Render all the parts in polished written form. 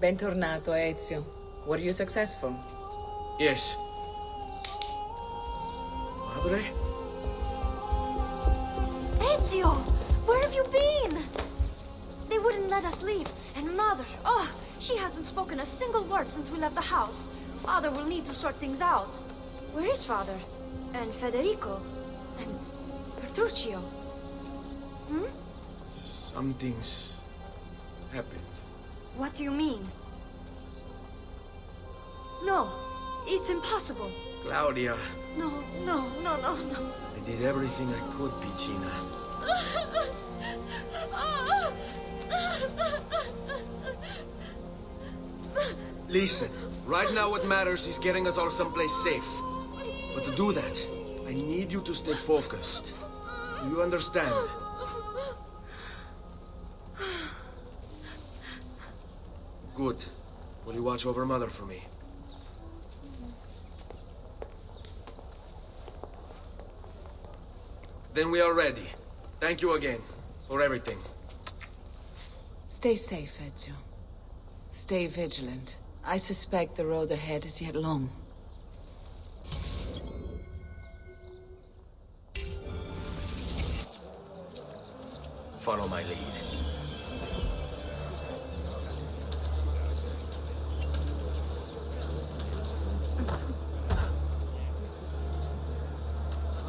Bentornato, Ezio. Were you successful? Yes. Madre? Ezio! Where have you been? They wouldn't let us leave. And Mother, oh, she hasn't spoken a single word since we left the house. Father will need to sort things out. Where is Father? And Federico? And Petruccio? Hmm? Something's happened. What do you mean? No, it's impossible. Claudia, No. I did everything I could, Piccina. Listen, right now what matters is getting us all someplace safe. But to do that, I need you to stay focused. Do you understand? Good. Will you watch over Mother for me? Then we are ready. Thank you again for everything. Stay safe, Ezio. Stay vigilant. I suspect the road ahead is yet long. Follow my lead.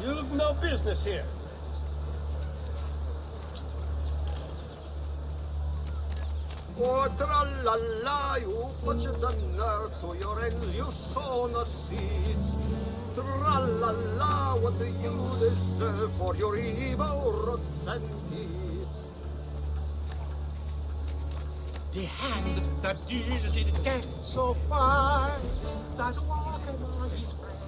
You've no business here. O tralala, you put the nerve to your ends, you sow no seeds. Tralala, what do you deserve for your evil, rotten deeds? The hand that didn't get so far does walk among his friends.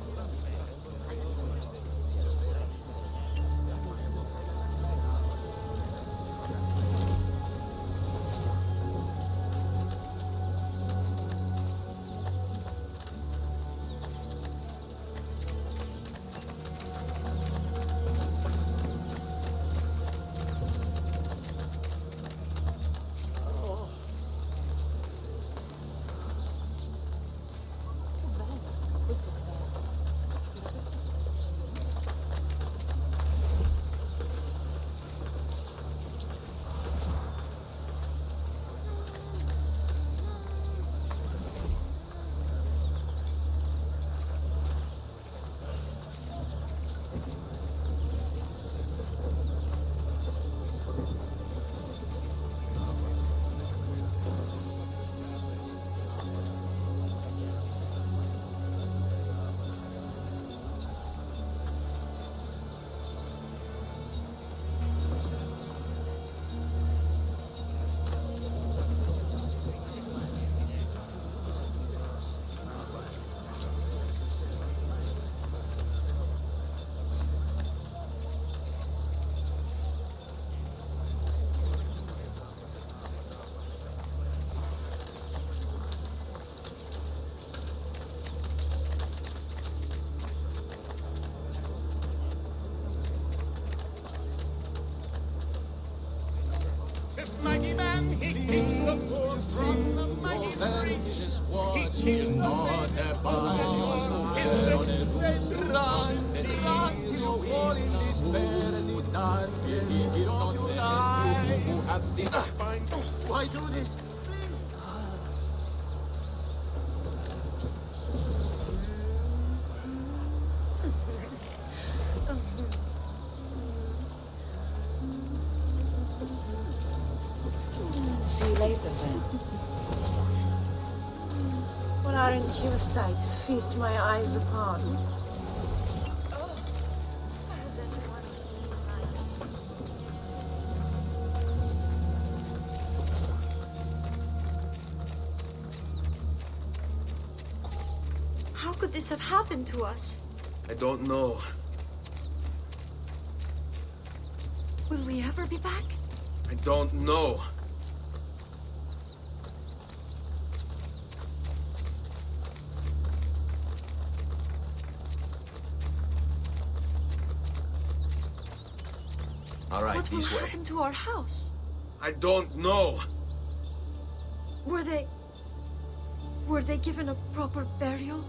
This mighty man, he keeps the poor from the mighty rich. He is not a bond. His lips they run, he will fall in despair as he dance. He don't die. Who have seen the divine? Why do this? See you later, then. Well, aren't you a sight to feast my eyes upon? How could this have happened to us? I don't know. Will we ever be back? I don't know. All right, What will this way. happen to our house? I don't know. Were they Were they given a proper burial?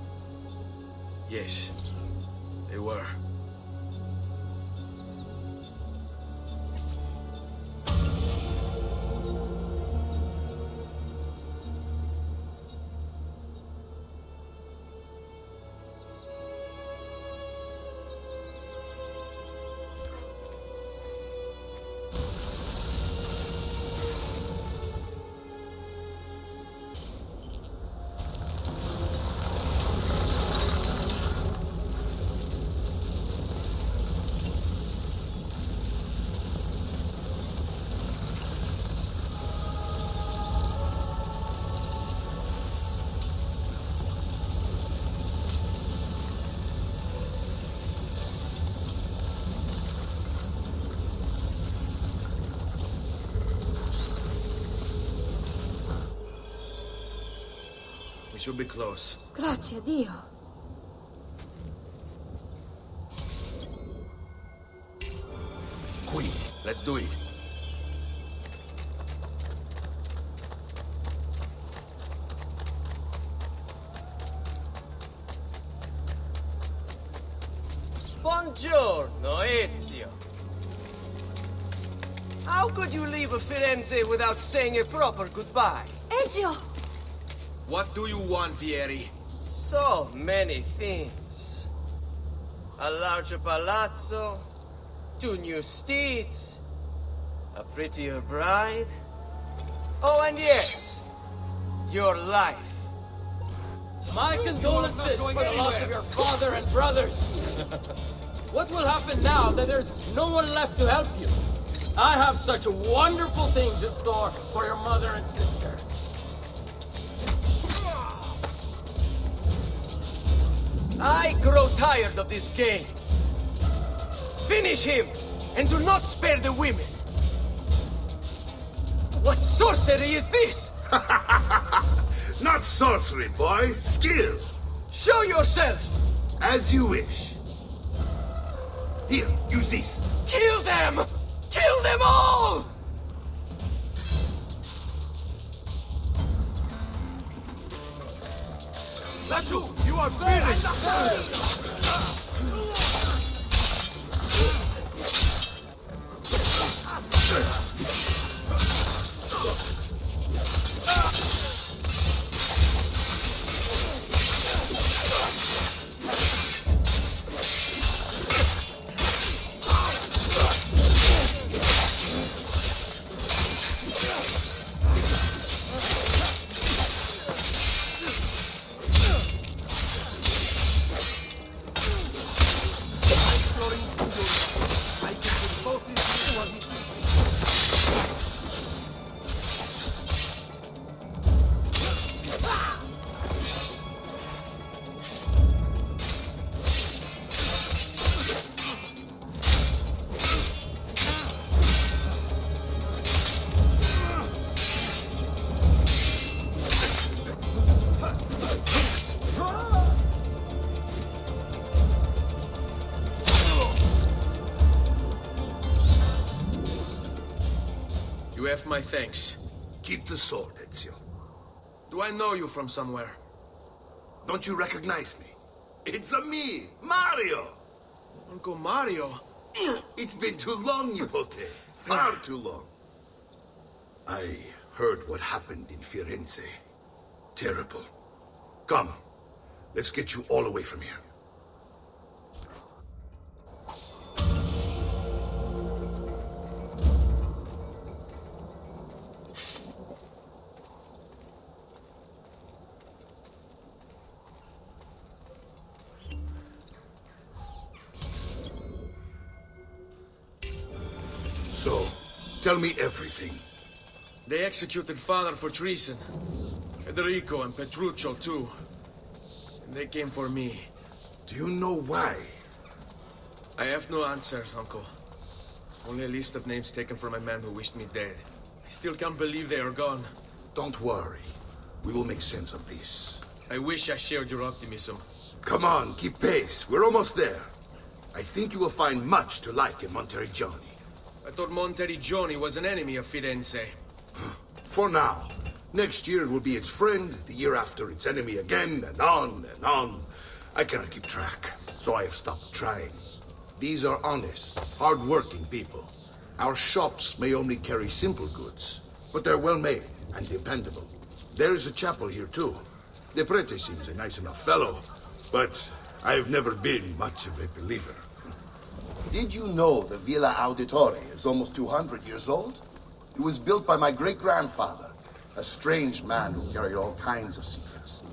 Yes, they were. We should be close. Grazie a Dio. Qui, let's do it. Buongiorno, Ezio. How could you leave Firenze without saying a proper goodbye? Ezio! What do you want, Fieri? So many things. A larger palazzo, 2 new steeds, a prettier bride. Oh, and yes, your life. My condolences for the loss of your father and brothers. What will happen now that there's no one left to help you? I have such wonderful things in store for your mother and sister. I grow tired of this game. Finish him, and do not spare the women. What sorcery is this? Not sorcery, boy. Skill. Show yourself! As you wish. Here, use this. Kill them! Kill them all! Lachu, you are finished! You have my thanks. Keep the sword, Ezio. Do I know you from somewhere? Don't you recognize me? It's a me, Mario! Uncle Mario? It's been too long, Nipote. Far too long. I heard what happened in Firenze. Terrible. Come, let's get you all away from here. So, tell me everything. They executed Father for treason. Federico and Petruccio, too. And they came for me. Do you know why? I have no answers, Uncle. Only a list of names taken from a man who wished me dead. I still can't believe they are gone. Don't worry. We will make sense of this. I wish I shared your optimism. Come on, keep pace. We're almost there. I think you will find much to like in Monteriggioni. I thought Monteriggioni was an enemy of Firenze. For now. Next year it will be its friend, the year after its enemy again, and on and on. I cannot keep track, so I have stopped trying. These are honest, hard-working people. Our shops may only carry simple goods, but they're well-made and dependable. There is a chapel here, too. The prete seems a nice enough fellow, but I've never been much of a believer. Did you know the Villa Auditore is almost 200 years old? It was built by my great-grandfather, a strange man who carried all kinds of secrets.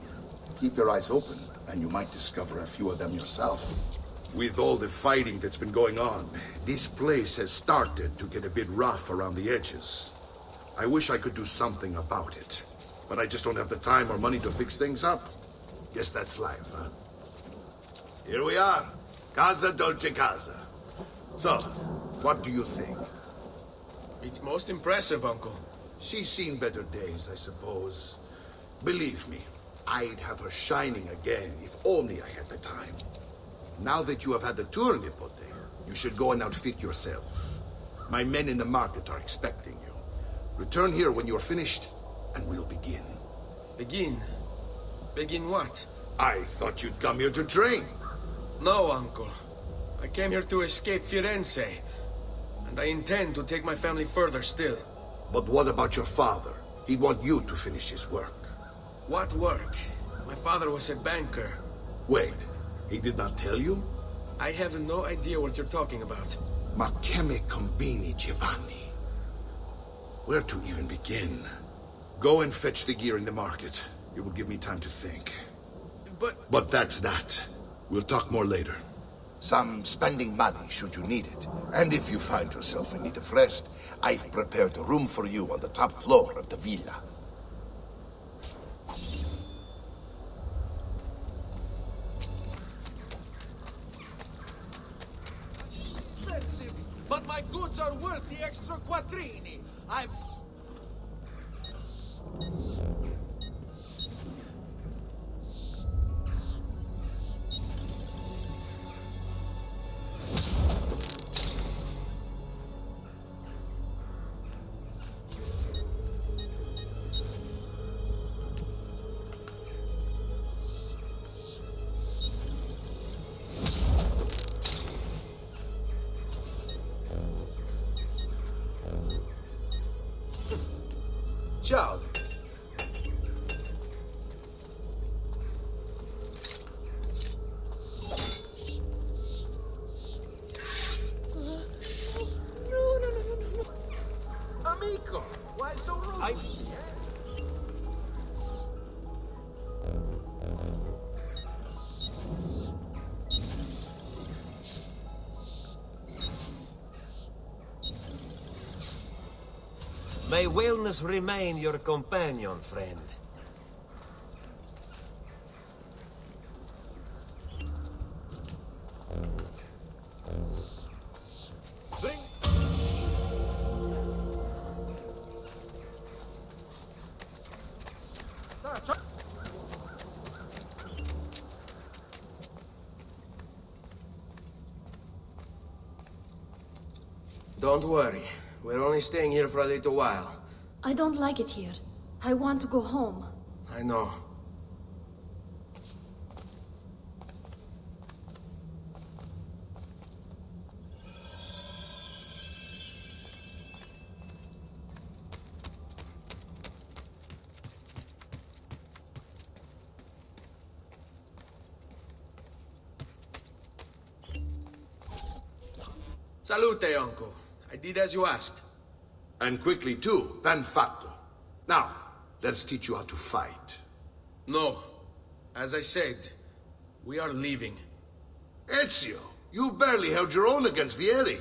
Keep your eyes open, and you might discover a few of them yourself. With all the fighting that's been going on, this place has started to get a bit rough around the edges. I wish I could do something about it, but I just don't have the time or money to fix things up. Guess that's life, huh? Here we are. Casa Dolce Casa. So, what do you think? It's most impressive, Uncle. She's seen better days, I suppose. Believe me, I'd have her shining again if only I had the time. Now that you have had the tour, Nipote, you should go and outfit yourself. My men in the market are expecting you. Return here when you're finished, and we'll begin. Begin? Begin what? I thought you'd come here to train. No, Uncle. I came here to escape Firenze. And I intend to take my family further still. But what about your father? He'd want you to finish his work. What work? My father was a banker. Wait, he did not tell you? I have no idea what you're talking about. Ma che me combini, Giovanni? Where to even begin? Go and fetch the gear in the market. It will give me time to think. But that's that. We'll talk more later. Some spending money should you need it. And if you find yourself in need of rest, I've prepared a room for you on the top floor of the villa. Expensive, but my goods are worth the extra quattrini. I've... Ciao. Amico, why so rude? May wellness remain your companion, friend. Bring... Don't worry. We're only staying here for a little while. I don't like it here. I want to go home. I know. Salute, Uncle. I did as you asked. And quickly too, ben fatto. Now, let's teach you how to fight. No. As I said, we are leaving. Ezio, you barely held your own against Vieri.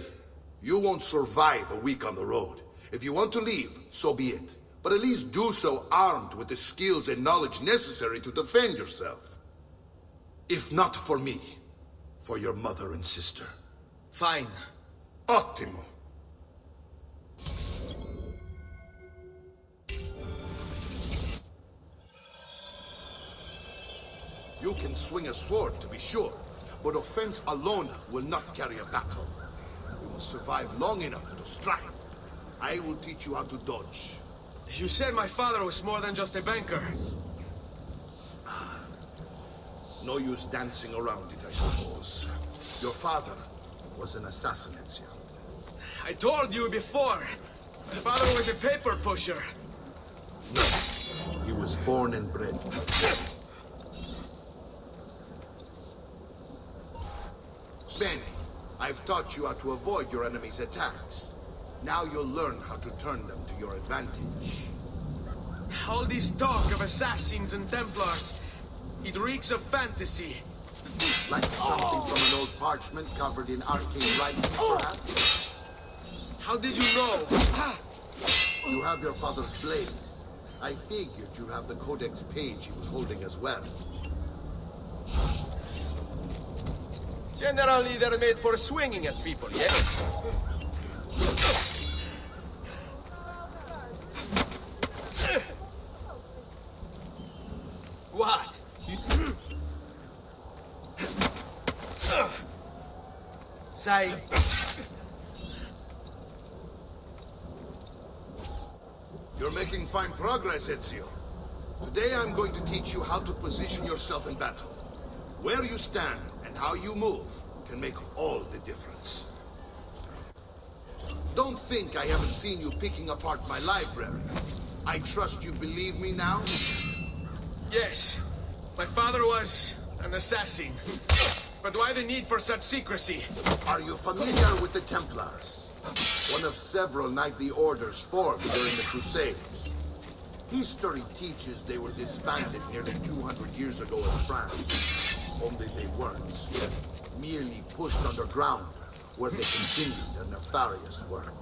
You won't survive a week on the road. If you want to leave, so be it. But at least do so armed with the skills and knowledge necessary to defend yourself. If not for me, for your mother and sister. Fine. Ottimo. You can swing a sword, to be sure, but offense alone will not carry a battle. You must survive long enough to strike. I will teach you how to dodge. You said my father was more than just a banker. No use dancing around it, I suppose. Your father was an assassin, Ezio. I told you before. My father was a paper pusher. No, he was born and bred. Bene, I've taught you how to avoid your enemy's attacks. Now you'll learn how to turn them to your advantage. All this talk of assassins and Templars, it reeks of fantasy. Like something from an old parchment covered in arcane writing, perhaps? How did you know? You have your father's blade. I figured you have the codex page he was holding as well. Generally, they're made for swinging at people, yes? What? Say. You're making fine progress, Ezio. Today I'm going to teach you how to position yourself in battle. Where you stand and how you move can make all the difference. Don't think I haven't seen you picking apart my library. I trust you believe me now? Yes. My father was an assassin. But why the need for such secrecy? Are you familiar with the Templars? One of several knightly orders formed during the Crusades. History teaches they were disbanded nearly 200 years ago in France. Only they weren't. Merely pushed underground, where they continued their nefarious work.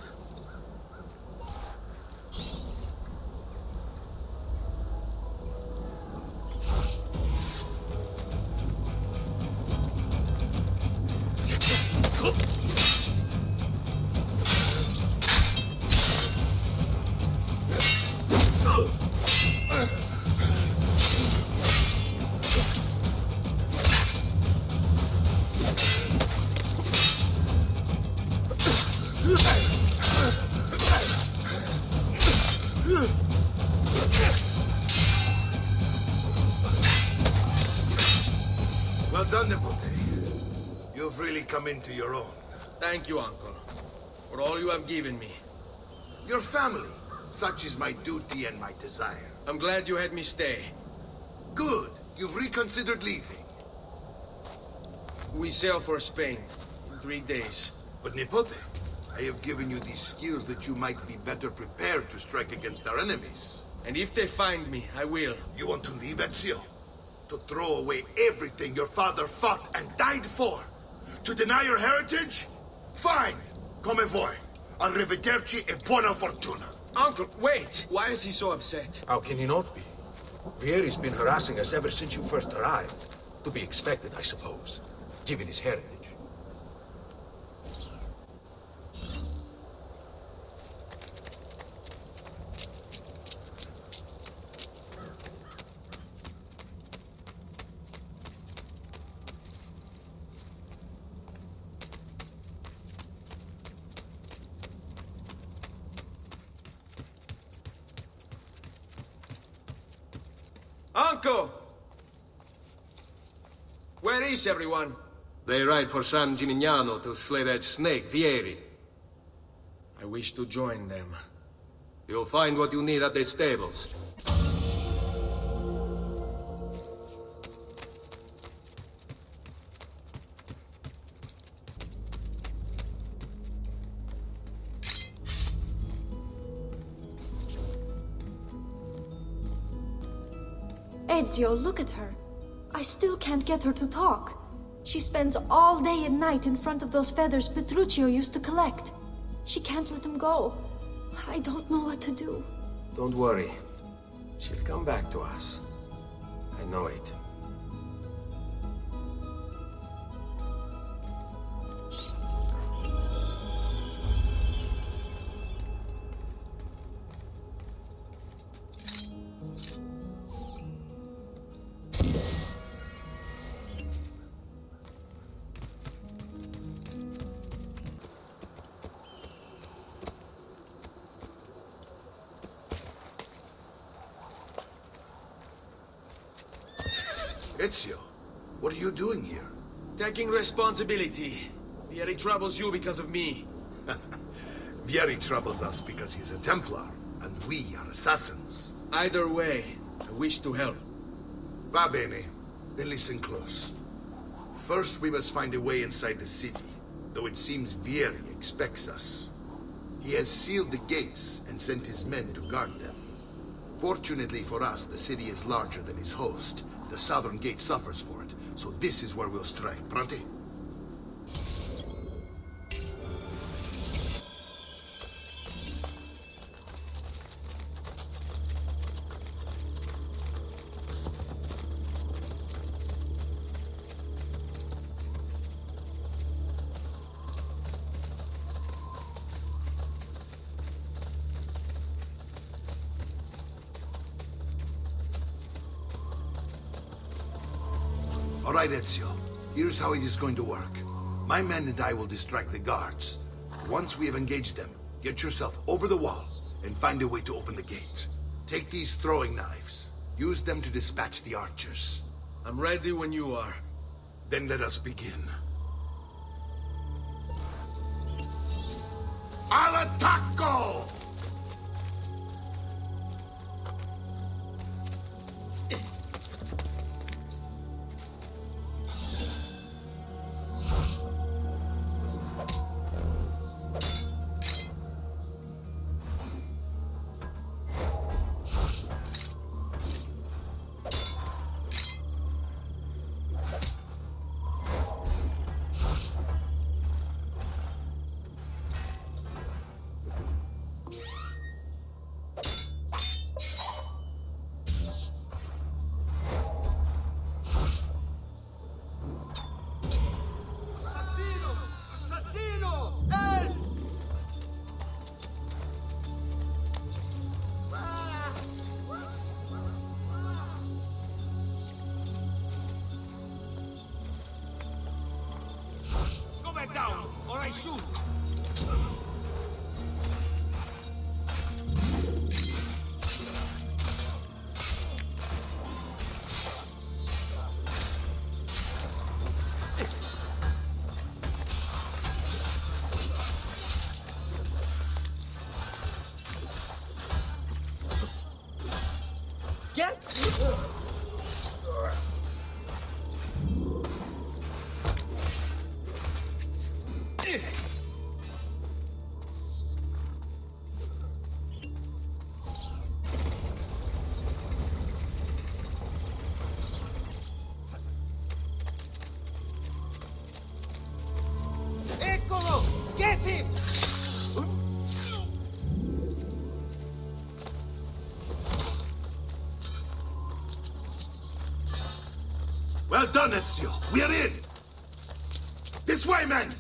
Well done, Nipote. You've really come into your own. Thank you, Uncle, for all you have given me. Your family, such is my duty and my desire. I'm glad you had me stay. Good. You've reconsidered leaving. We sail for Spain in 3 days. But Nipote, I have given you these skills that you might be better prepared to strike against our enemies. And if they find me, I will. You want to leave, Ezio? To throw away everything your father fought and died for? To deny your heritage? Fine! Come voi. Arrivederci e buona fortuna. Uncle, wait! Why is he so upset? How can he not be? Vieri's been harassing us ever since you first arrived. To be expected, I suppose, given his heritage. Uncle! Where is everyone? They ride for San Gimignano to slay that snake, Vieri. I wish to join them. You'll find what you need at the stables. Ezio, look at her. I still can't get her to talk. She spends all day and night in front of those feathers Petruchio used to collect. She can't let them go. I don't know what to do. Don't worry. She'll come back to us. I know it. Ezio, what are you doing here? Taking responsibility. Vieri troubles you because of me. Vieri troubles us because he's a Templar, and we are assassins. Either way, I wish to help. Va bene. Then listen close. First, we must find a way inside the city, though it seems Vieri expects us. He has sealed the gates and sent his men to guard them. Fortunately for us, the city is larger than its host. The southern gate suffers for it, so this is where we'll strike. Pronti? All right, Ezio. Here's how it is going to work. My men and I will distract the guards. Once we have engaged them, get yourself over the wall and find a way to open the gate. Take these throwing knives. Use them to dispatch the archers. I'm ready when you are. Then let us begin. Al attacco! Down, or I shoot! Get! Eccolo! Get him! Well done, Ezio. We are in! This way, men!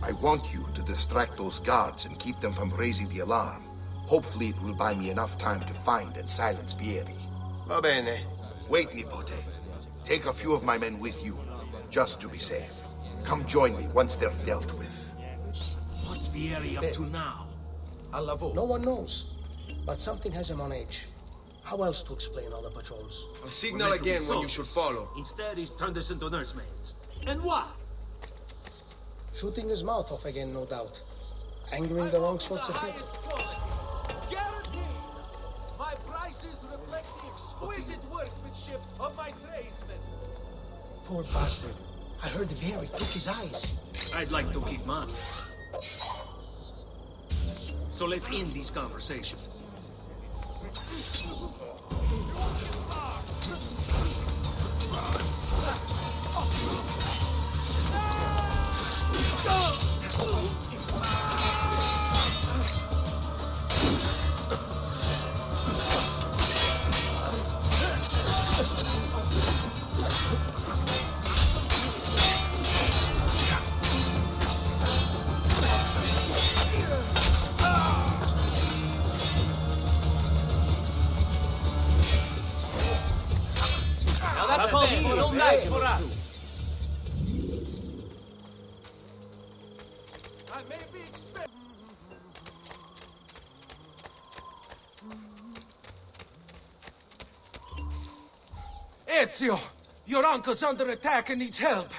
I want you to distract those guards and keep them from raising the alarm. Hopefully it will buy me enough time to find and silence Vieri. Va bene. Wait, Nipote. Take a few of my men with you, just to be safe. Come join me once they're dealt with. What's Vieri up to now? No one knows, but something has him on edge. How else to explain all the patrols? I'll signal again when you should follow. Instead, he's turned us into nursemaids. And why? Shooting his mouth off again, no doubt. Angering the wrong sorts of people. Guaranteed! My prices reflect the exquisite workmanship of my tradesmen. Poor bastard. I heard Vieri took his eyes. I'd like to keep mine. So let's end this conversation. No nice for us. I may be expected. Ezio! Your uncle's under attack and needs help.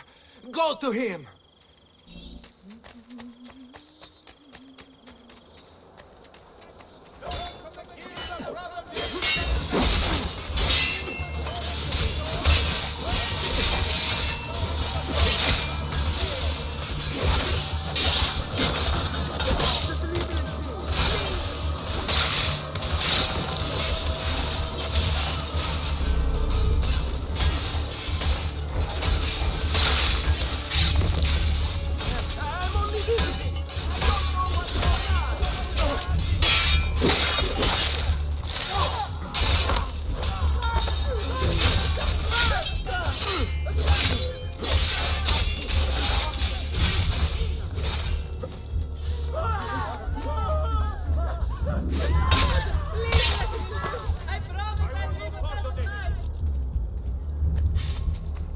Go to him.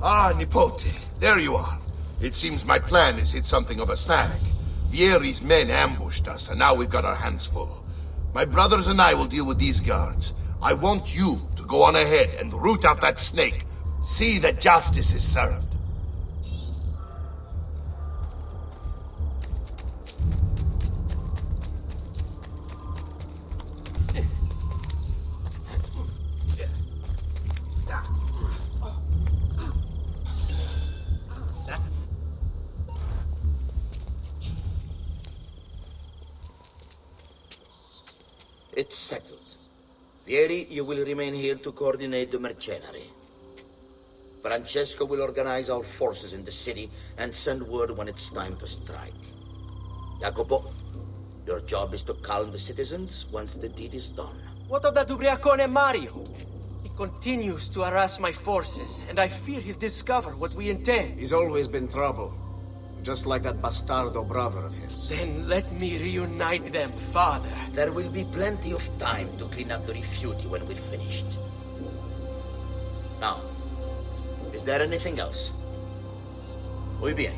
Ah, Nipote, there you are. It seems my plan has hit something of a snag. Vieri's men ambushed us, and now we've got our hands full. My brothers and I will deal with these guards. I want you to go on ahead and root out that snake. See that justice is served. It's settled. Vieri, you will remain here to coordinate the mercenary. Francesco will organize our forces in the city and send word when it's time to strike. Jacopo, your job is to calm the citizens once the deed is done. What of that Ubriacone Mario? He continues to harass my forces, and I fear he'll discover what we intend. He's always been trouble. Just like that bastardo brother of his. Then let me reunite them, father. There will be plenty of time to clean up the rifiuti when we're finished. Now, is there anything else? Muy bien.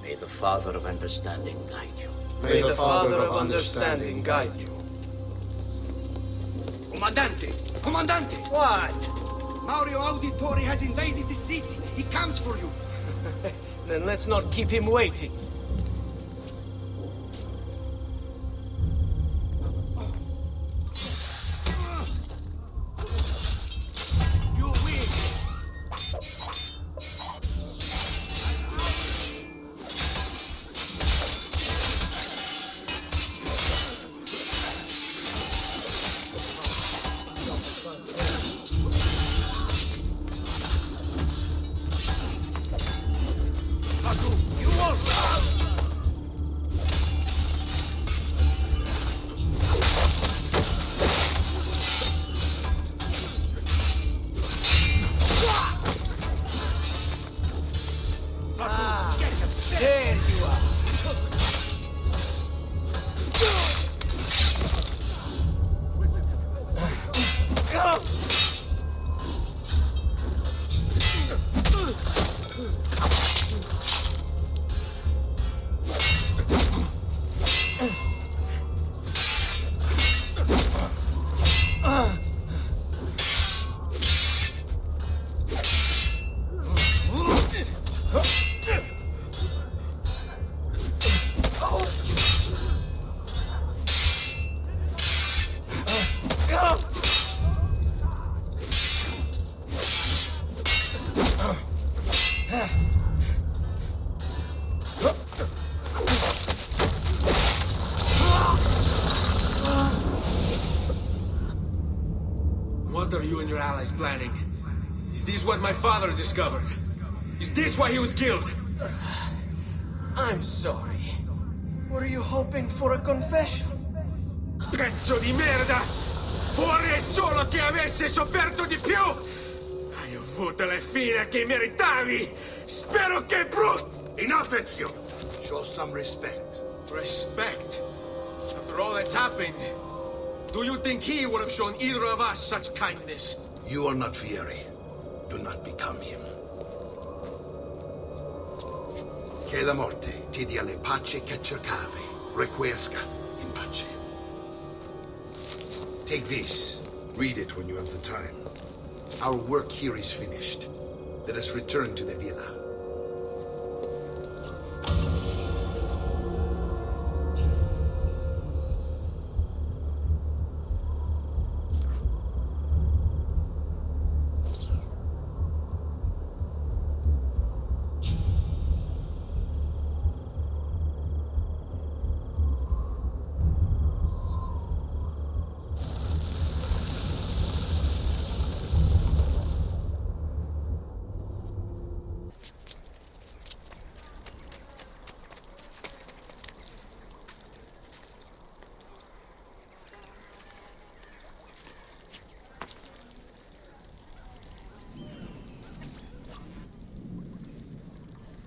May the Father of Understanding guide you. May the Father of Understanding guide you. Comandante! Comandante! What? Mario Auditore has invaded the city. He comes for you. Then let's not keep him waiting. You win! You won't! There you are. What are you and your allies planning? Is this what my father discovered? Is this why he was killed? I'm sorry. Were you hoping for a confession? Pezzo di merda! Vorrei solo che avesse sofferto di più! Hai avuto la fine che meritavi! Spero che Enough, Ezio! Show some respect. Respect? After all that's happened, do you think he would have shown either of us such kindness? You are not Vieri. Do not become him. Che la morte ti dia le pace che cercavi. Requiesca in pace. Take this. Read it when you have the time. Our work here is finished. Let us return to the villa.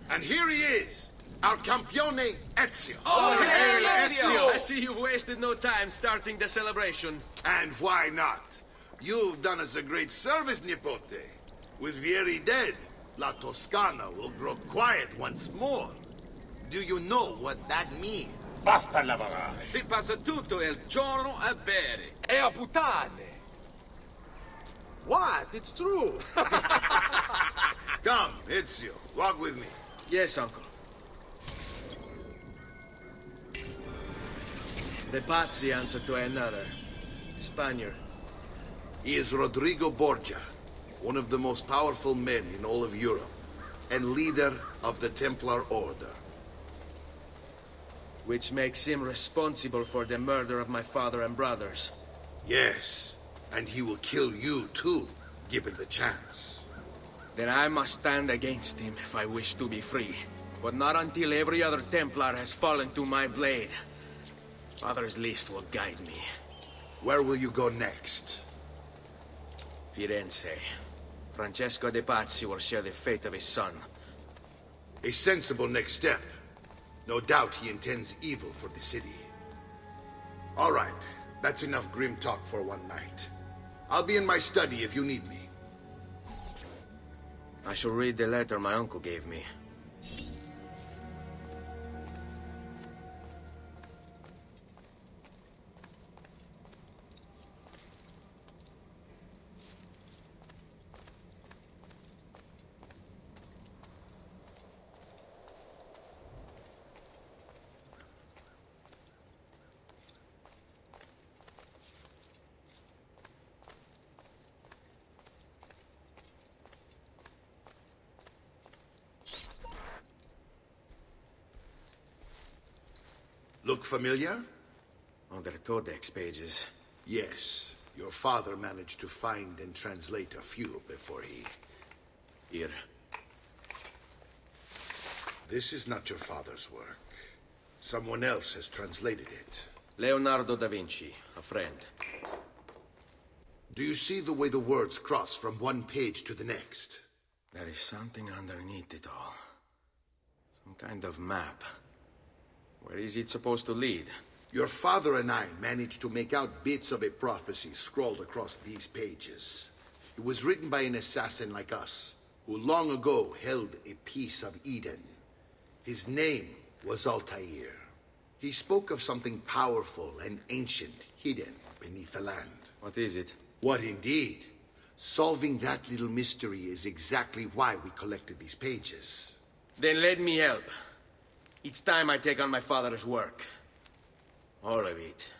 And here he is, our campione Ezio. Oh, hey, Ezio! I see you've wasted no time starting the celebration. And why not? You've done us a great service, Nipote. With Vieri dead, La Toscana will grow quiet once more. Do you know what that means? Basta lavorare. Si passa tutto il giorno a bere. E a puttane! What? It's true! Come, Ezio, walk with me. Yes, uncle. The Pazzi answer to another. Spaniard. He is Rodrigo Borgia, one of the most powerful men in all of Europe, and leader of the Templar Order. Which makes him responsible for the murder of my father and brothers. Yes, and he will kill you too, given the chance. Then I must stand against him if I wish to be free. But not until every other Templar has fallen to my blade. Father's list will guide me. Where will you go next? Firenze. Francesco de Pazzi will share the fate of his son. A sensible next step. No doubt he intends evil for the city. All right, that's enough grim talk for one night. I'll be in my study if you need me. I shall read the letter my uncle gave me. Look familiar? On their codex pages. Yes. Your father managed to find and translate a few before he... Here. This is not your father's work. Someone else has translated it. Leonardo da Vinci, a friend. Do you see the way the words cross from one page to the next? There is something underneath it all. Some kind of map. Where is it supposed to lead? Your father and I managed to make out bits of a prophecy scrawled across these pages. It was written by an assassin like us, who long ago held a piece of Eden. His name was Altair. He spoke of something powerful and ancient hidden beneath the land. What is it? What indeed? Solving that little mystery is exactly why we collected these pages. Then let me help. Each time I take on my father's work. All of it.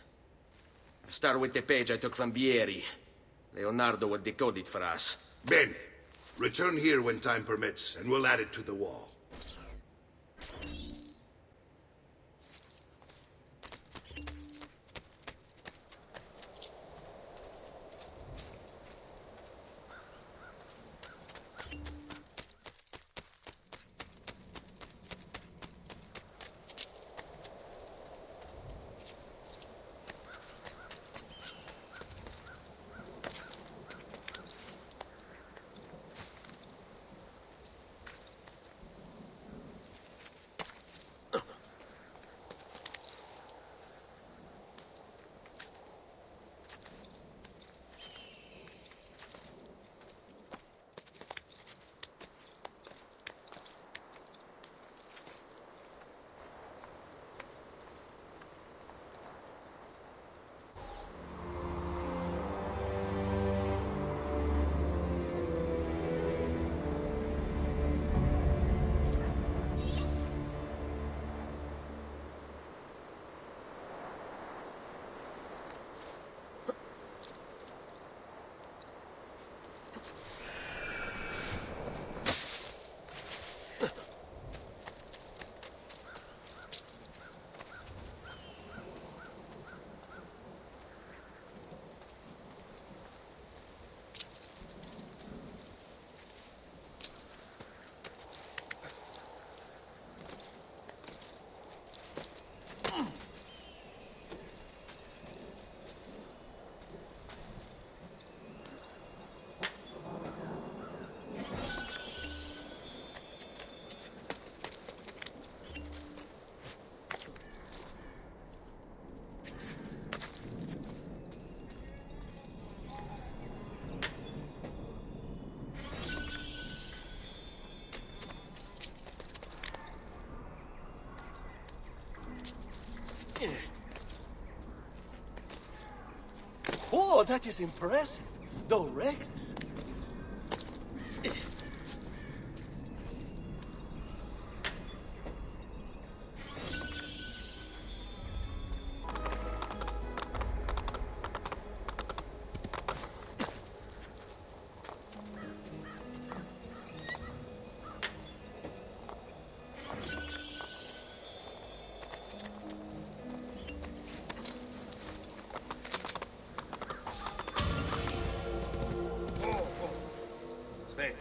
I start with the page I took from Vieri. Leonardo will decode it for us. Bene. Return here when time permits, and we'll add it to the wall. Oh, that is impressive, though reckless. Sveglia.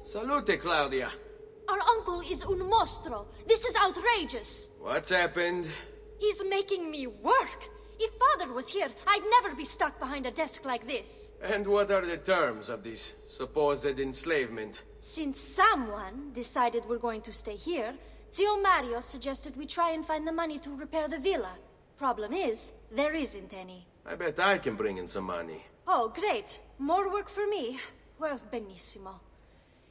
Salute, Claudia. Our uncle is un mostro. This is outrageous. What's happened? He's making me work. If Father was here, I'd never be stuck behind a desk like this. And what are the terms of this supposed enslavement? Since someone decided we're going to stay here, Zio Mario suggested we try and find the money to repair the villa. Problem is, there isn't any. I bet I can bring in some money. Oh, great. More work for me. Well, benissimo.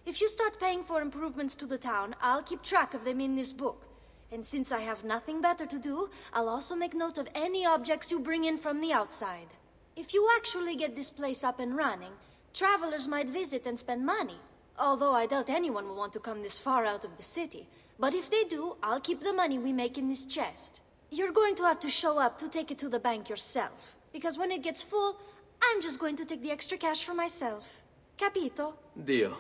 If you start paying for improvements to the town, I'll keep track of them in this book. And since I have nothing better to do, I'll also make note of any objects you bring in from the outside. If you actually get this place up and running, travelers might visit and spend money. Although I doubt anyone will want to come this far out of the city. But if they do, I'll keep the money we make in this chest. You're going to have to show up to take it to the bank yourself. Because when it gets full, I'm just going to take the extra cash for myself. Capito? Deal.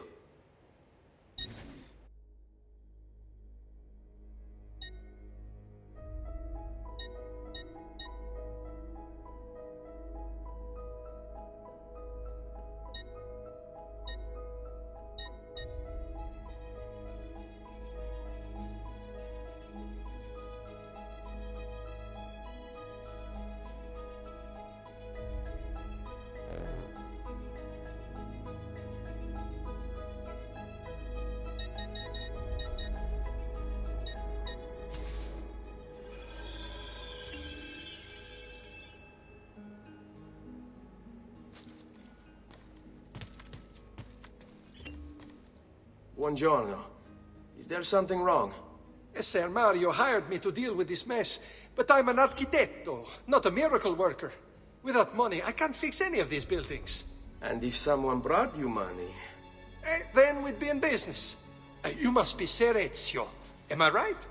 Buongiorno. Is there something wrong? Ser Mario hired me to deal with this mess, but I'm an architetto, not a miracle worker. Without money, I can't fix any of these buildings. And if someone brought you money? Then we'd be in business. You must be Ser Ezio. Am I right?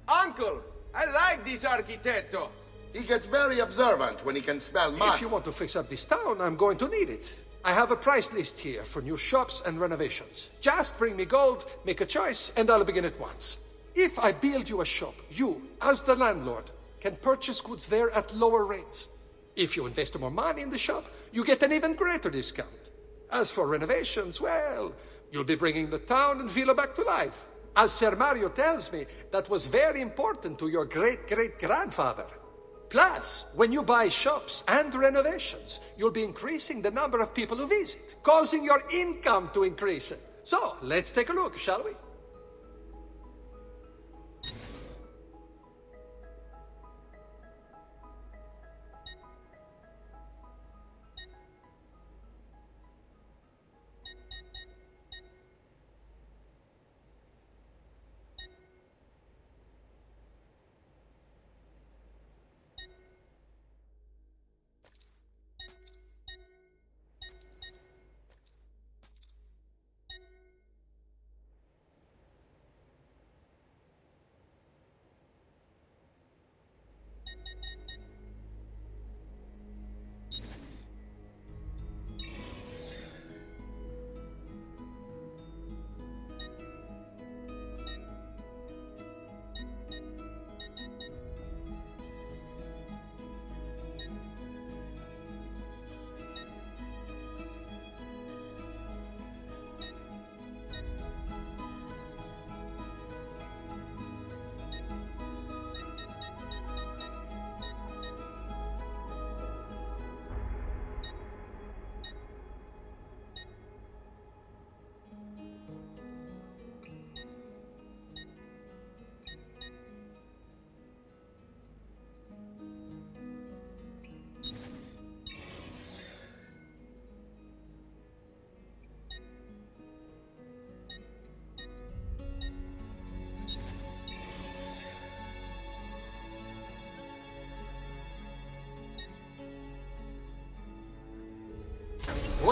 Uncle! I like this architetto! He gets very observant when he can smell mud. If you want to fix up this town, I'm going to need it. I have a price list here for new shops and renovations. Just bring me gold, make a choice, and I'll begin at once. If I build you a shop, you, as the landlord, can purchase goods there at lower rates. If you invest more money in the shop, you get an even greater discount. As for renovations, well, you'll be bringing the town and villa back to life. As Ser Mario tells me, that was very important to your great-great-grandfather. Plus, when you buy shops and renovations, you'll be increasing the number of people who visit, causing your income to increase. So, let's take a look, shall we?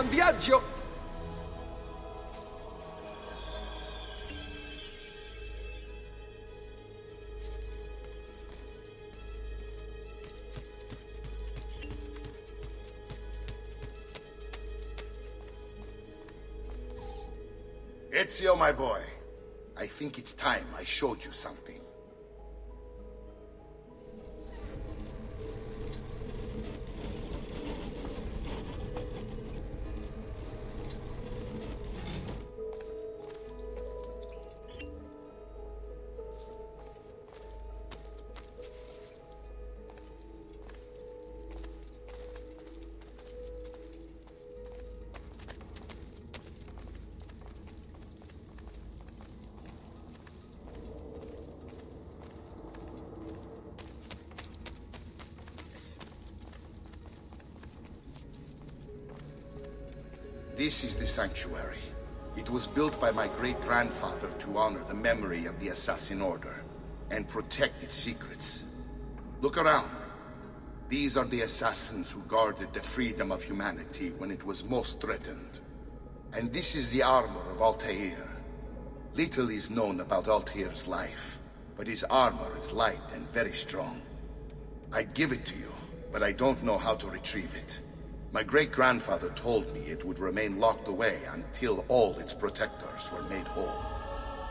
buon viaggio! Ezio, my boy, I think it's time I showed you something. This is the sanctuary. It was built by my great-grandfather to honor the memory of the Assassin Order and protect its secrets. Look around. These are the assassins who guarded the freedom of humanity when it was most threatened. And this is the armor of Altair. Little is known about Altair's life, but his armor is light and very strong. I'd give it to you, but I don't know how to retrieve it. My great-grandfather told me it would remain locked away until all its protectors were made whole.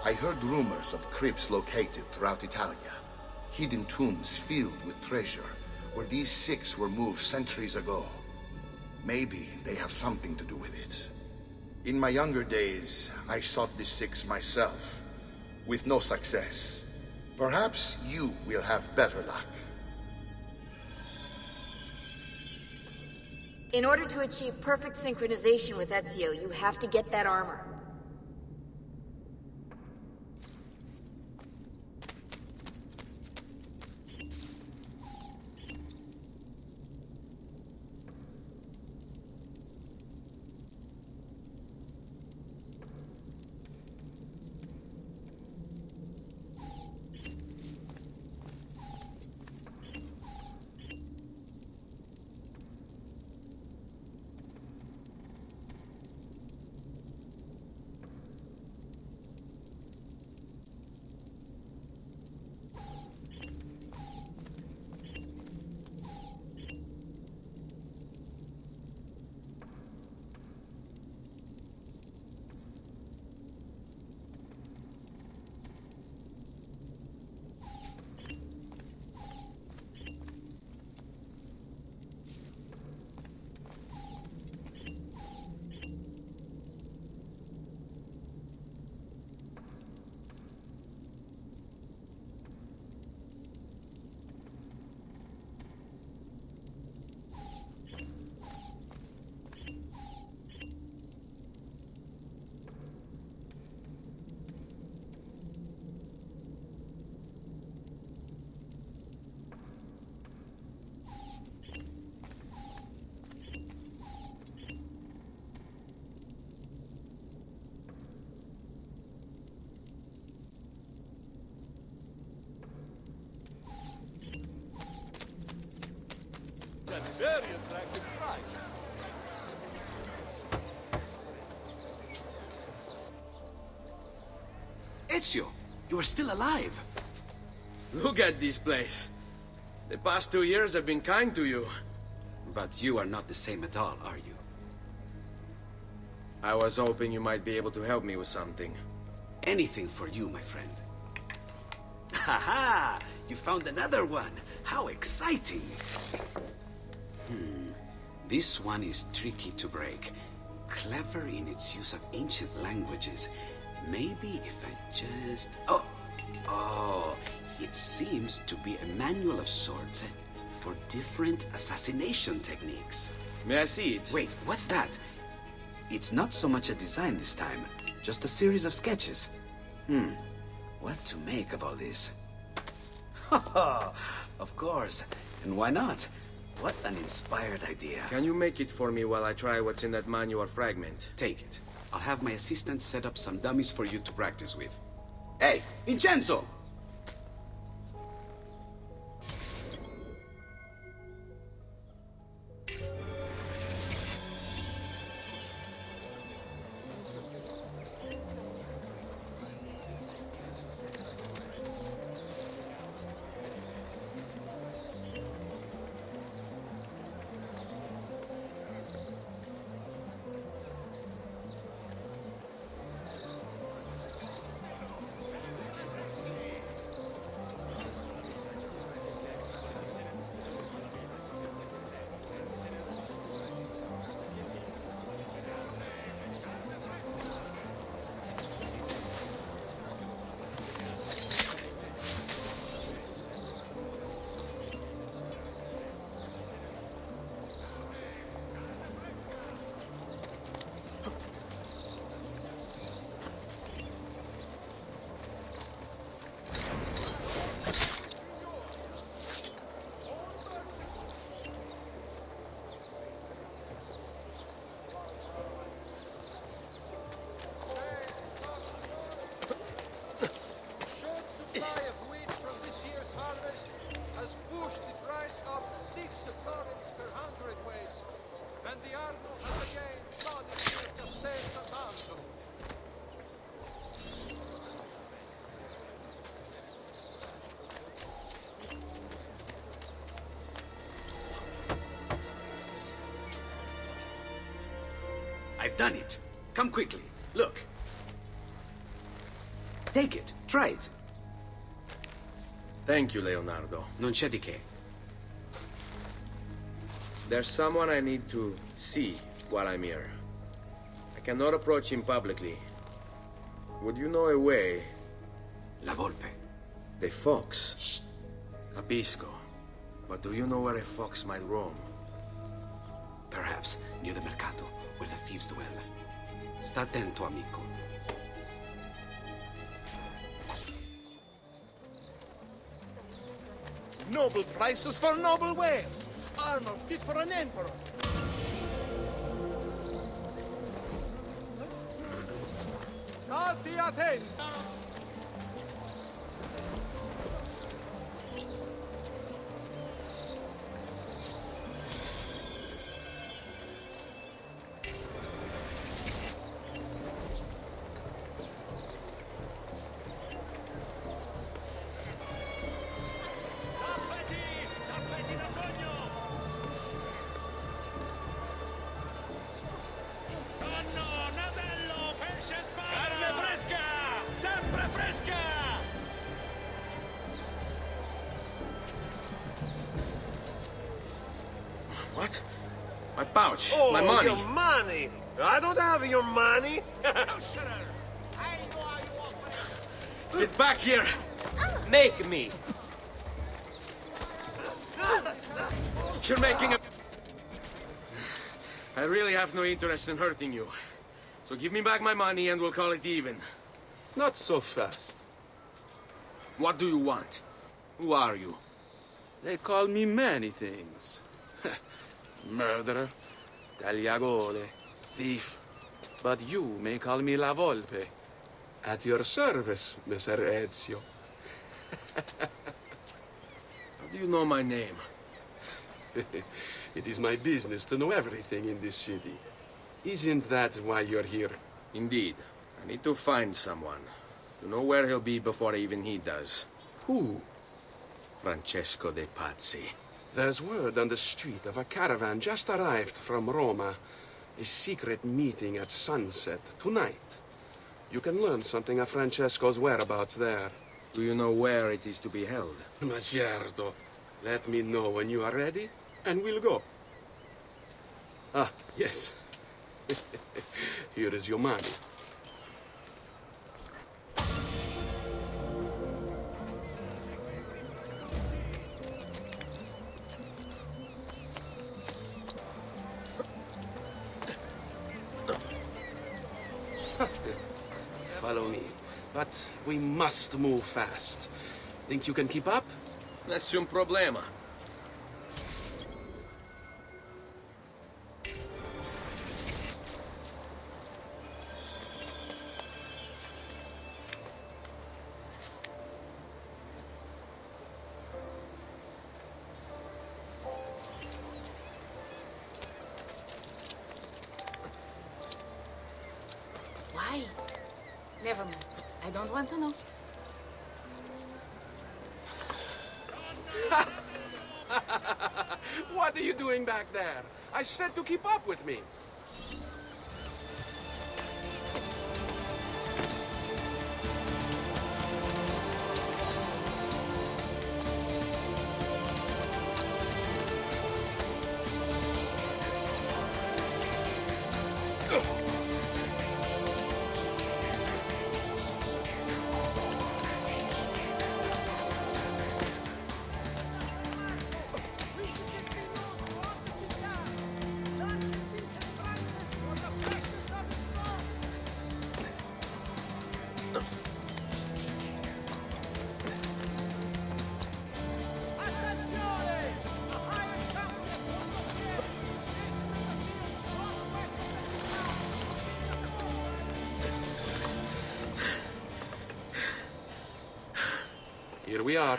I heard rumors of crypts located throughout Italia, hidden tombs filled with treasure, where these six were moved centuries ago. Maybe they have something to do with it. In my younger days, I sought the six myself, with no success. Perhaps you will have better luck. In order to achieve perfect synchronization with Ezio, you have to get that armor. Very attractive price. Ezio, you are still alive. Look at this place. The past 2 years have been kind to you. But you are not the same at all, are you? I was hoping you might be able to help me with something. Anything for you, my friend. Ha-ha! You found another one! How exciting! This one is tricky to break. Clever in its use of ancient languages. Maybe if I just... Oh, it seems to be a manual of sorts for different assassination techniques. May I see it? Wait, what's that? It's not so much a design this time, just a series of sketches. What to make of all this? Of course, and why not? What an inspired idea. Can you make it for me while I try what's in that manual fragment? Take it. I'll have my assistant set up some dummies for you to practice with. Hey, Vincenzo! 6 florins per hundredweight, and the Arno has again flooded near Castel Sant'Angelo. I've done it. Come quickly. Look. Take it. Try it. Thank you, Leonardo. Non c'è di che. There's someone I need to see while I'm here. I cannot approach him publicly. Would you know a way? La Volpe. The fox. Shh. Capisco. But do you know where a fox might roam? Perhaps near the Mercato, where the thieves dwell. Sta attento, amico. Noble prices for noble wares. Armor fit for an emperor. Stati attenti! What? My pouch. Oh, my money. Your money! I don't have your money! Get back here! Make me. You're making a... I really have no interest in hurting you. So give me back my money and we'll call it even. Not so fast. What do you want? Who are you? They call me many things. Murderer, tagliagole, thief. But you may call me La Volpe. At your service, Messer Ezio. How do you know my name? It is my business to know everything in this city. Isn't that why you're here? Indeed. I need to find someone. To know where he'll be before even he does. Who? Francesco de Pazzi. There's word on the street of a caravan just arrived from Roma. A secret meeting at sunset tonight. You can learn something of Francesco's whereabouts there. Do you know where it is to be held? Ma certo. Let me know when you are ready, and we'll go. Ah, yes. Here is your money. Follow me. But we must move fast. Think you can keep up? Nessun problema. Why? Never mind. I don't want to know. What are you doing back there? I said to keep up with me. Here we are.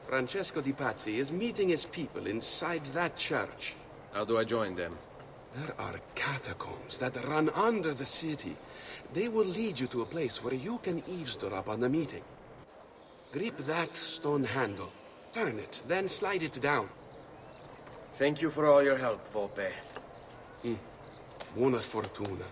Francesco Di Pazzi is meeting his people inside that church. How do I join them? There are catacombs that run under the city. They will lead you to a place where you can eavesdrop on the meeting. Grip that stone handle. Turn it, then slide it down. Thank you for all your help, Volpe. Buona fortuna.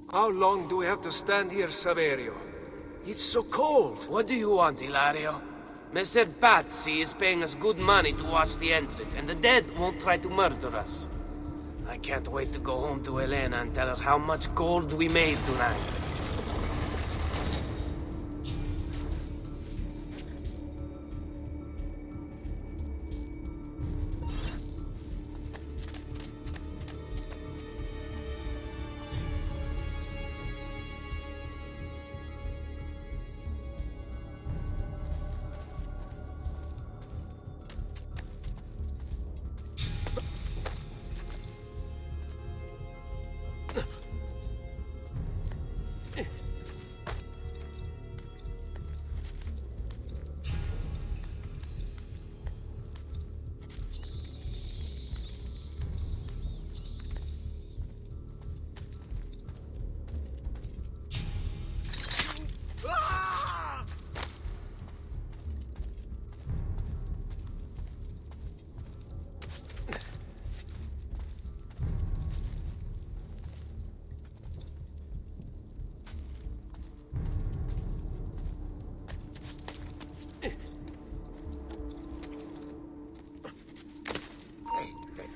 How long do we have to stand here, Saverio? It's so cold. What do you want, Ilario? Messer Pazzi is paying us good money to watch the entrance, and the dead won't try to murder us. I can't wait to go home to Elena and tell her how much gold we made tonight.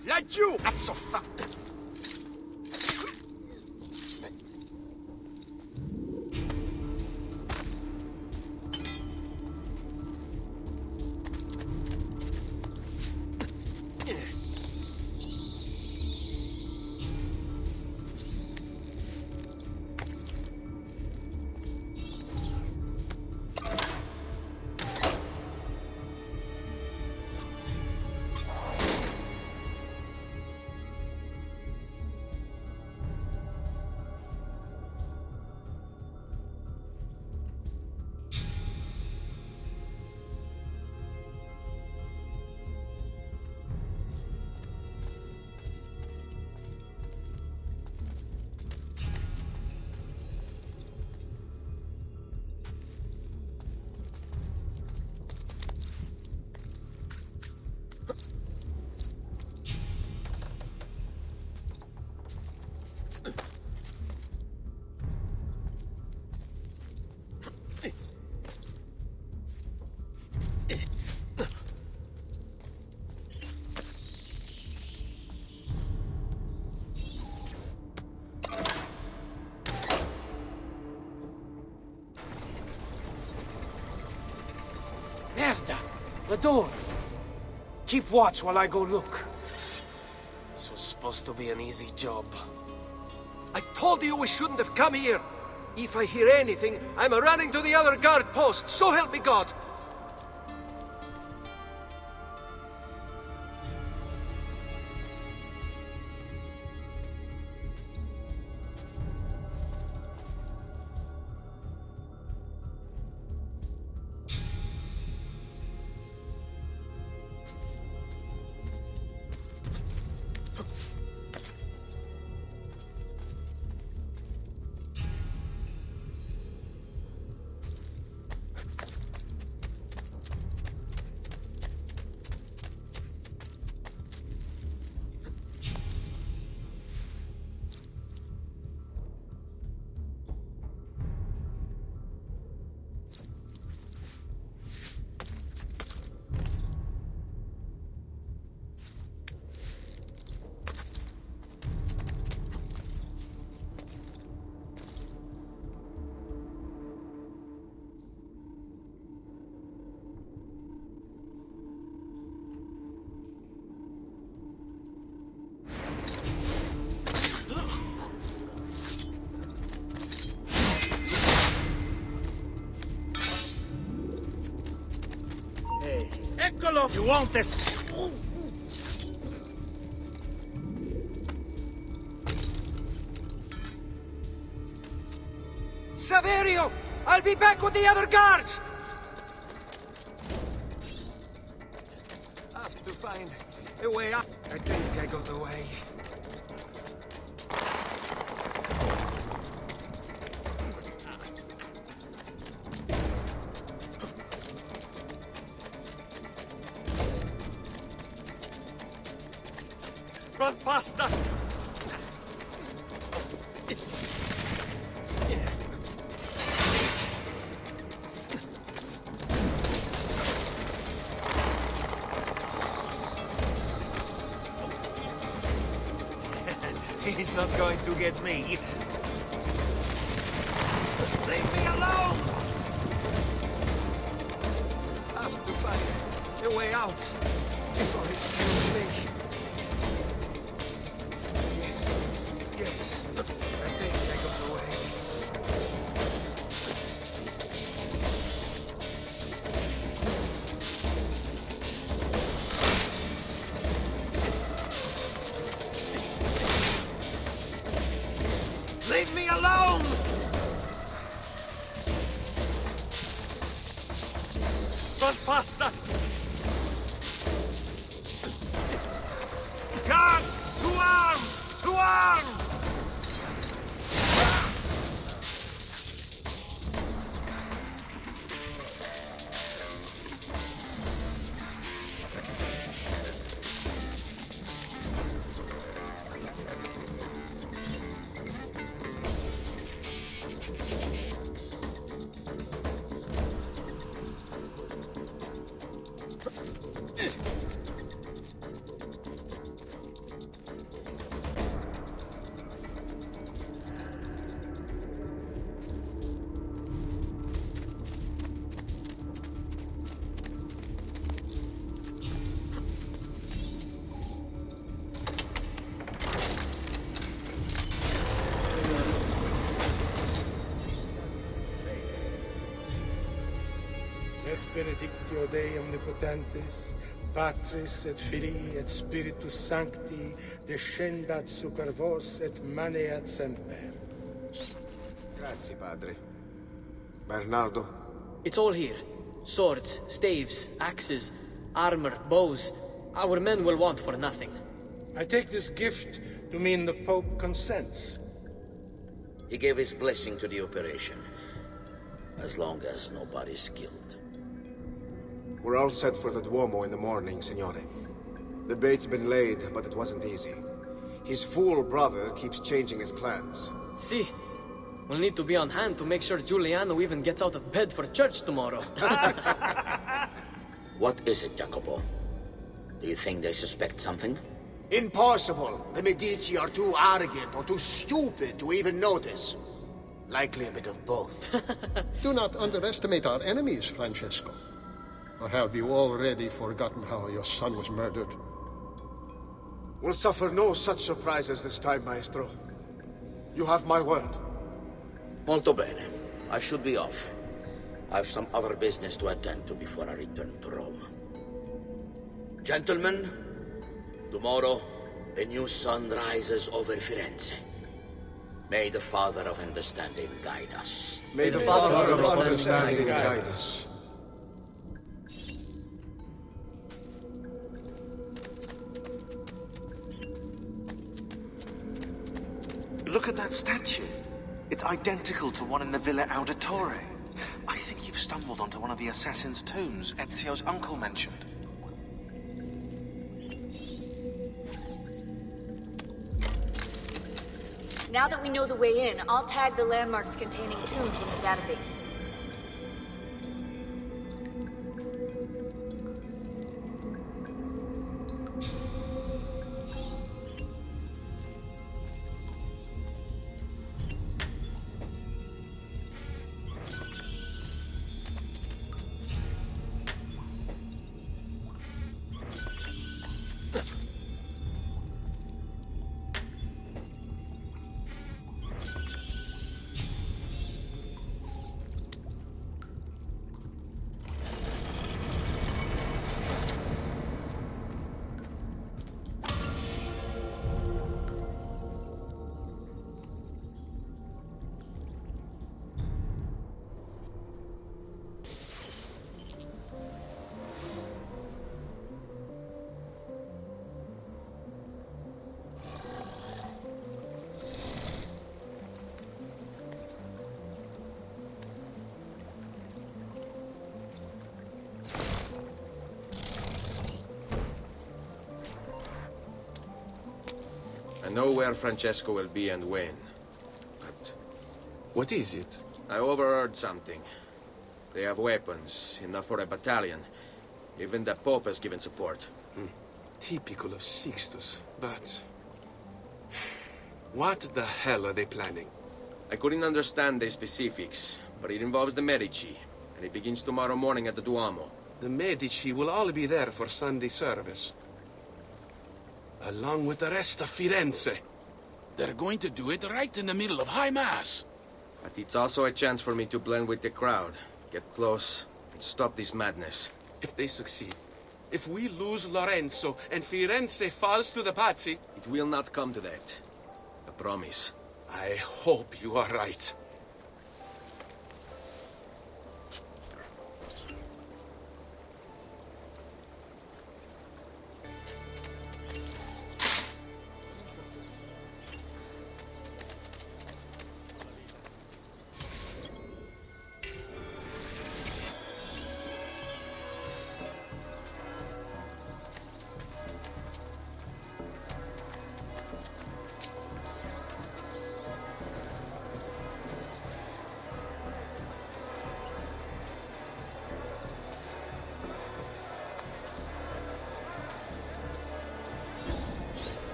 Laggiù! Cazzo fa? Merda! The door! Keep watch while I go look. This was supposed to be an easy job. I told you we shouldn't have come here. If I hear anything, I'm running to the other guard post, so help me God! Eccolo! You want this? Saverio! I'll be back with the other guards! I have to find a way up. I think I got away. Run faster! He's not going to get me. Leave me alone! I have to find a way out before it kills me. Yes. I think I got away. Leave me alone! Run faster! Guards! To arms! To arms! Et benedictio Dei omnipotentis, Patris et Filii et Spiritus Sancti, descendat super vos et maneat semper. Grazie, padre. Bernardo? It's all here. Swords, staves, axes, armor, bows. Our men will want for nothing. I take this gift to mean the Pope consents. He gave his blessing to the operation. As long as nobody's killed. We're all set for the Duomo in the morning, Signore. The bait's been laid, but it wasn't easy. His fool brother keeps changing his plans. See, we'll need to be on hand to make sure Giuliano even gets out of bed for church tomorrow. What is it, Jacopo? Do you think they suspect something? Impossible. The Medici are too arrogant or too stupid to even notice. Likely a bit of both. Do not underestimate our enemies, Francesco. Or have you already forgotten how your son was murdered? We'll suffer no such surprises this time, Maestro. You have my word. Molto bene. I should be off. I've some other business to attend to before I return to Rome. Gentlemen, tomorrow, a new sun rises over Firenze. May the Father of Understanding guide us. May the Father of Understanding guide us. Look at that statue. It's identical to one in the Villa Auditore. I think you've stumbled onto one of the assassin's tombs Ezio's uncle mentioned. Now that we know the way in, I'll tag the landmarks containing tombs in the database. I know where Francesco will be and when. But what is it? I overheard something. They have weapons, enough for a battalion. Even the Pope has given support. Typical of Sixtus, but... what the hell are they planning? I couldn't understand the specifics, but it involves the Medici, and it begins tomorrow morning at the Duomo. The Medici will all be there for Sunday service. Along with the rest of Firenze. They're going to do it right in the middle of High Mass. But it's also a chance for me to blend with the crowd, get close, and stop this madness. If they succeed, if we lose Lorenzo and Firenze falls to the Pazzi... It will not come to that. I promise. I hope you are right.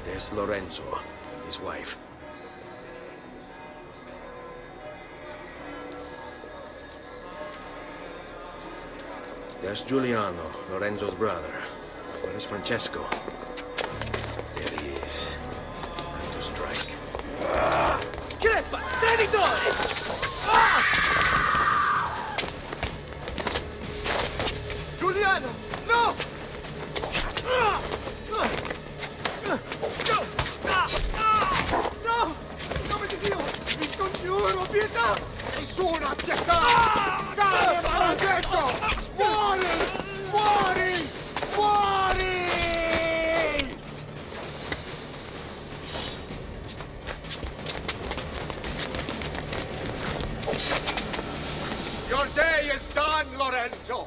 There's Lorenzo, his wife. There's Giuliano, Lorenzo's brother. Where is Francesco? There he is. Time to strike. Crepa! Traditore! Giuliano! No! No! Nome di Dio! Vi scongiuro, pietà! Nessuna pietà! Cane maledetto! Muori! Muori! Muori! Your day is done, Lorenzo!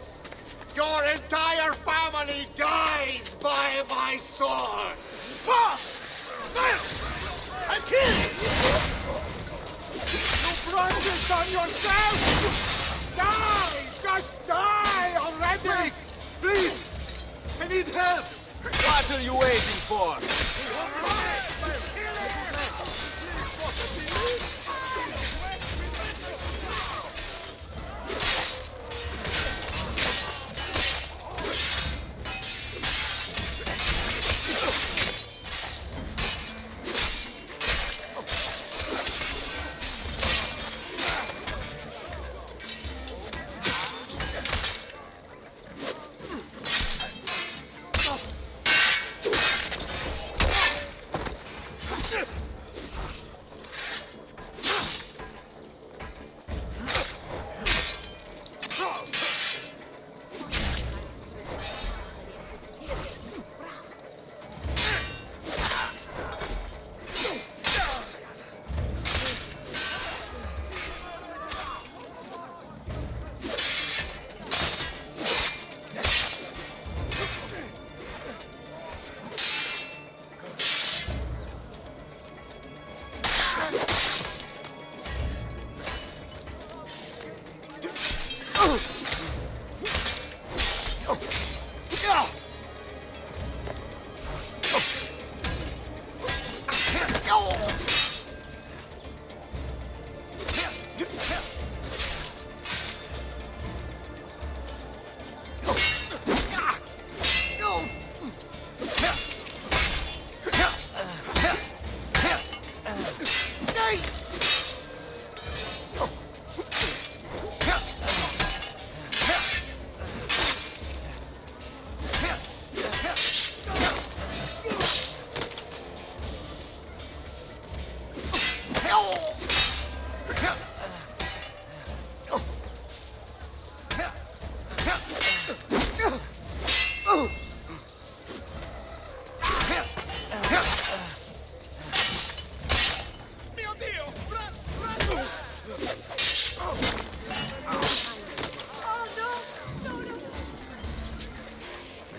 Your entire family dies by my sword! Fuck! I kill you! You brought this on yourself! Die! Just die already! Please! I need help! What are you waiting for?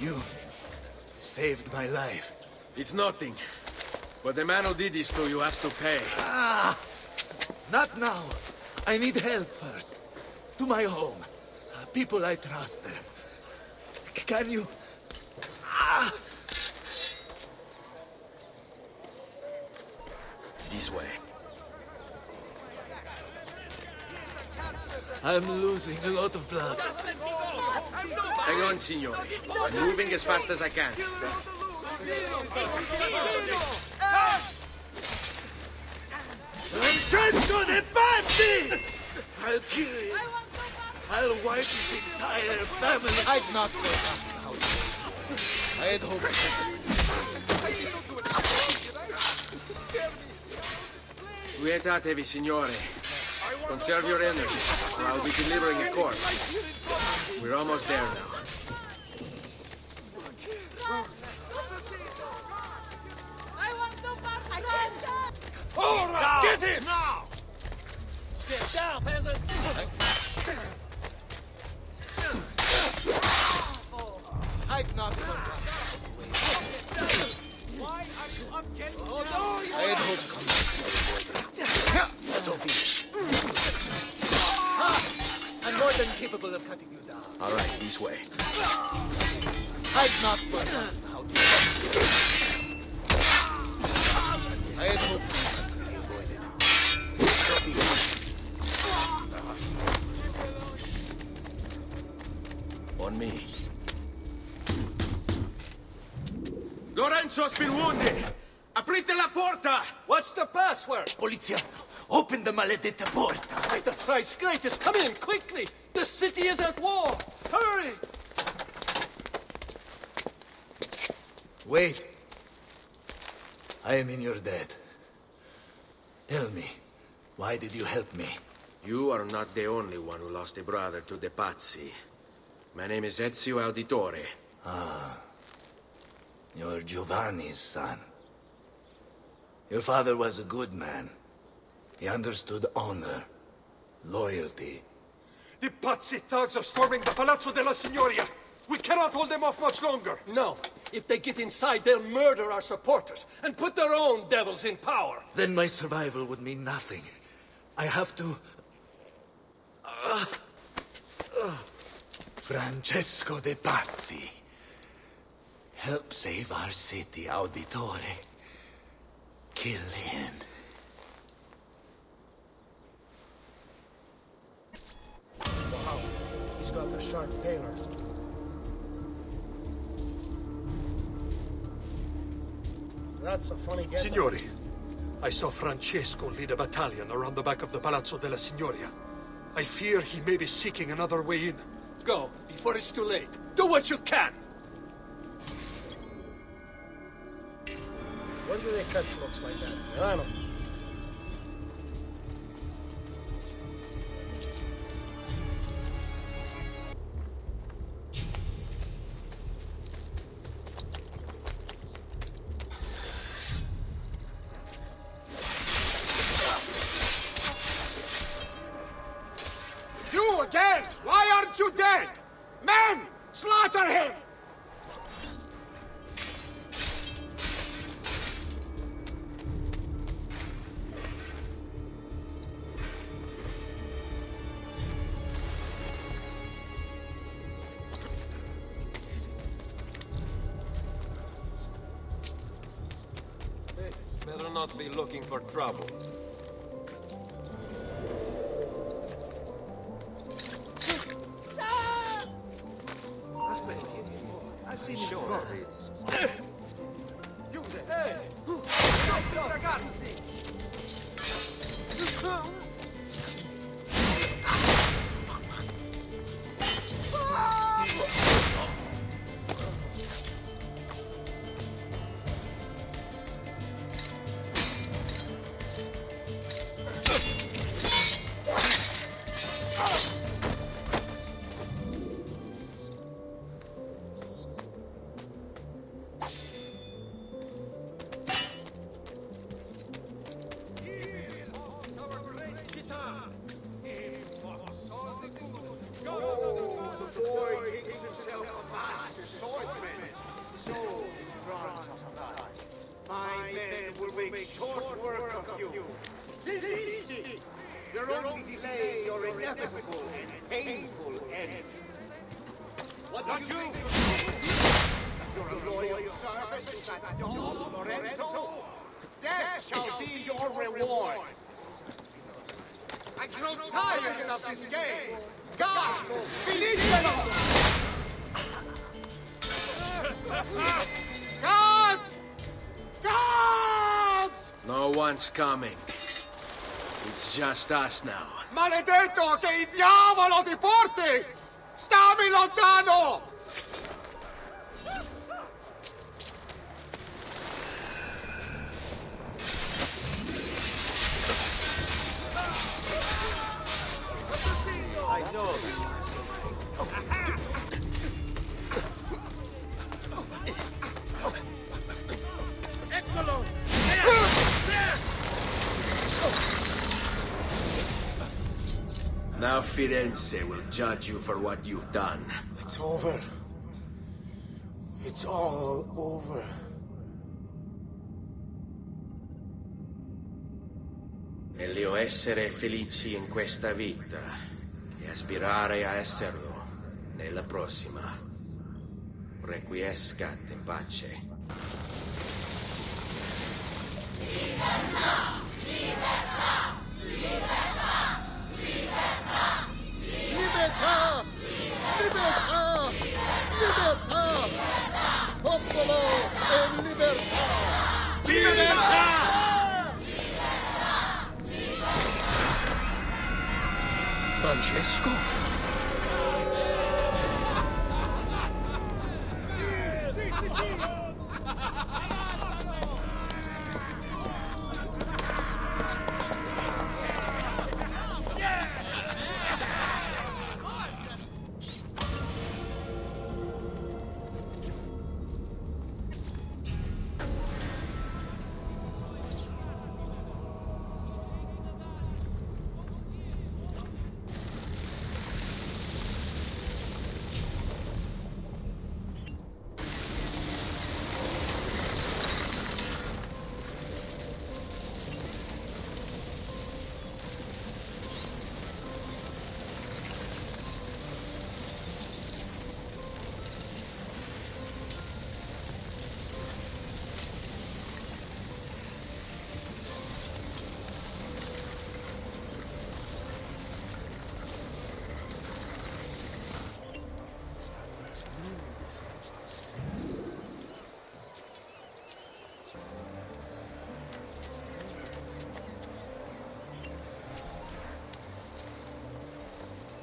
You saved my life. It's nothing. But the man who did this to you has to pay. Ah! Not now. I need help first. To my home. People I trust there. Can you... Ah! This way. I'm losing a lot of blood. Hang on, signore. I'm moving as fast as I can. Francesco de Pazzi! I'll kill him. I'll wipe his entire family. I've not forgotten how to. I had hoped. Quietatevi, signore. Conserve your energy, or I'll be delivering a corpse. We're almost there now. Ora! Get him! Now! Get down, peasant! I've not forgotten. Why are you up getting down? I had hoped. So be it. I'm more than capable of cutting you down. All right, this way. I've not forgotten how to. I had hoped this could be avoided. So be it. On me. Lorenzo's been wounded! Aprite la porta! What's the password? Poliziano, open the maledetta porta. By the thrice greatest, come in quickly! The city is at war! Hurry! Wait. I am in your debt. Tell me, why did you help me? You are not the only one who lost a brother to the Pazzi. My name is Ezio Auditore. Ah. You're Giovanni's son. Your father was a good man. He understood honor, loyalty. The Pazzi thugs are storming the Palazzo della Signoria! We cannot hold them off much longer! No. If they get inside, they'll murder our supporters and put their own devils in power! Then my survival would mean nothing. I have to... Francesco de Pazzi. Help save our city, Auditore. Kill him. Wow, he's got a sharp tailor. That's a funny get. Signori, I saw Francesco lead a battalion around the back of the Palazzo della Signoria. I fear he may be seeking another way in. Go, before it's too late. Do what you can! When do they catch looks like that? Milano. You again! Why aren't you dead? Men! Slaughter him! Better not be looking for trouble. I've seen it before. You there! Ragazzi! You're only delaying your inevitable and painful end. What do you think? You're a loyal servant to that dog, Lorenzo? Death shall be your reward. I grow tired of this game. God, finitelo! Guards! Guards! No one's coming. It's just us now. Maledetto che il diavolo ti porti! Stammi lontano! I know. Eccolo! Now Firenze will judge you for what you've done. It's over. It's all over. Meglio essere felici in questa vita che aspirare a esserlo nella prossima. Requiescat in pace. Libertà! Libertà! Libertà! Libertà! Libertà! Libertà! Libertà! Popolo e libertà! Libertà! Francesco? Sì, sì, sì!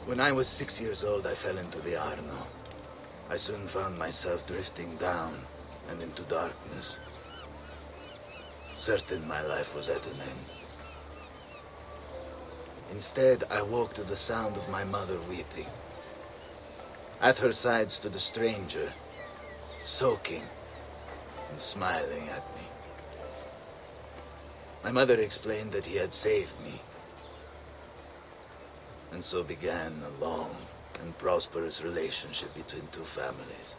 When I was 6 years old, I fell into the Arno. I soon found myself drifting down and into darkness. Certain my life was at an end. Instead, I woke to the sound of my mother weeping. At her side stood a stranger, soaking and smiling at me. My mother explained that he had saved me. And so began a long and prosperous relationship between two families.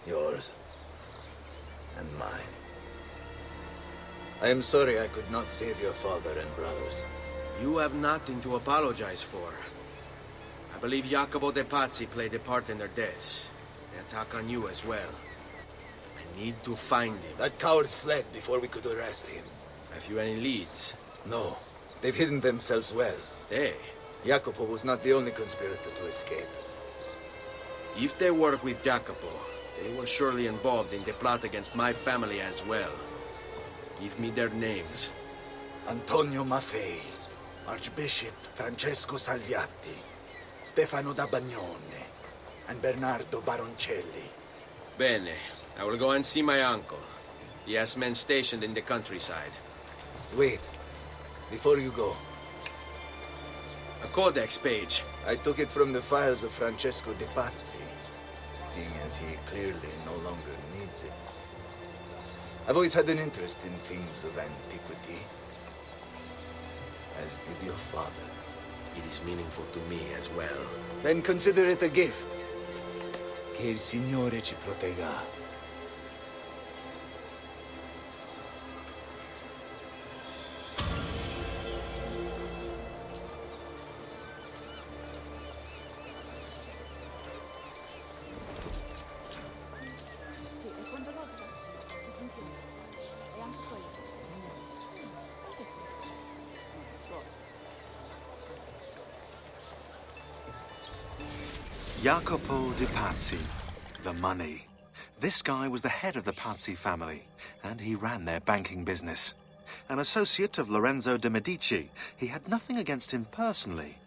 Yours and mine. I am sorry I could not save your father and brothers. You have nothing to apologize for. I believe Jacopo de Pazzi played a part in their deaths. They attack on you as well. I need to find him. That coward fled before we could arrest him. Have you any leads? No. They've hidden themselves well. They? Jacopo was not the only conspirator to escape. If they work with Jacopo, they were surely involved in the plot against my family as well. Give me their names. Antonio Maffei, Archbishop Francesco Salviati, Stefano da Bagnone, and Bernardo Baroncelli. Bene. I will go and see my uncle. He has men stationed in the countryside. Wait. Before you go. A codex page. I took it from the files of Francesco de Pazzi, seeing as he clearly no longer needs it. I've always had an interest in things of antiquity, as did your father. It is meaningful to me as well. Then consider it a gift. Che il Signore ci protegga. Jacopo de Pazzi, the money. This guy was the head of the Pazzi family, and he ran their banking business. An associate of Lorenzo de' Medici, he had nothing against him personally.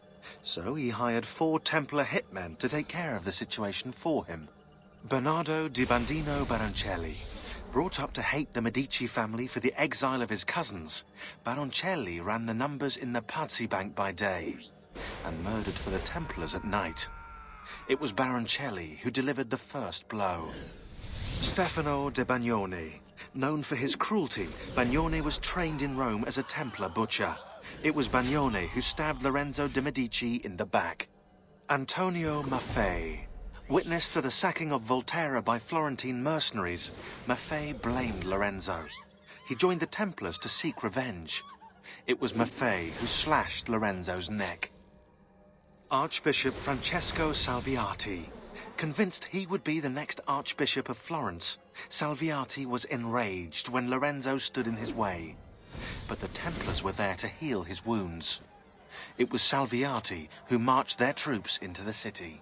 So he hired 4 Templar hitmen to take care of the situation for him. Bernardo di Bandino Baroncelli. Brought up to hate the Medici family for the exile of his cousins, Baroncelli ran the numbers in the Pazzi Bank by day, and murdered for the Templars at night. It was Baroncelli who delivered the first blow. Stefano de Bagnoni. Known for his cruelty, Bagnoni was trained in Rome as a Templar butcher. It was Bagnoni who stabbed Lorenzo de' Medici in the back. Antonio Maffei. Witness to the sacking of Volterra by Florentine mercenaries, Maffei blamed Lorenzo. He joined the Templars to seek revenge. It was Maffei who slashed Lorenzo's neck. Archbishop Francesco Salviati. Convinced he would be the next Archbishop of Florence, Salviati was enraged when Lorenzo stood in his way. But the Templars were there to heal his wounds. It was Salviati who marched their troops into the city.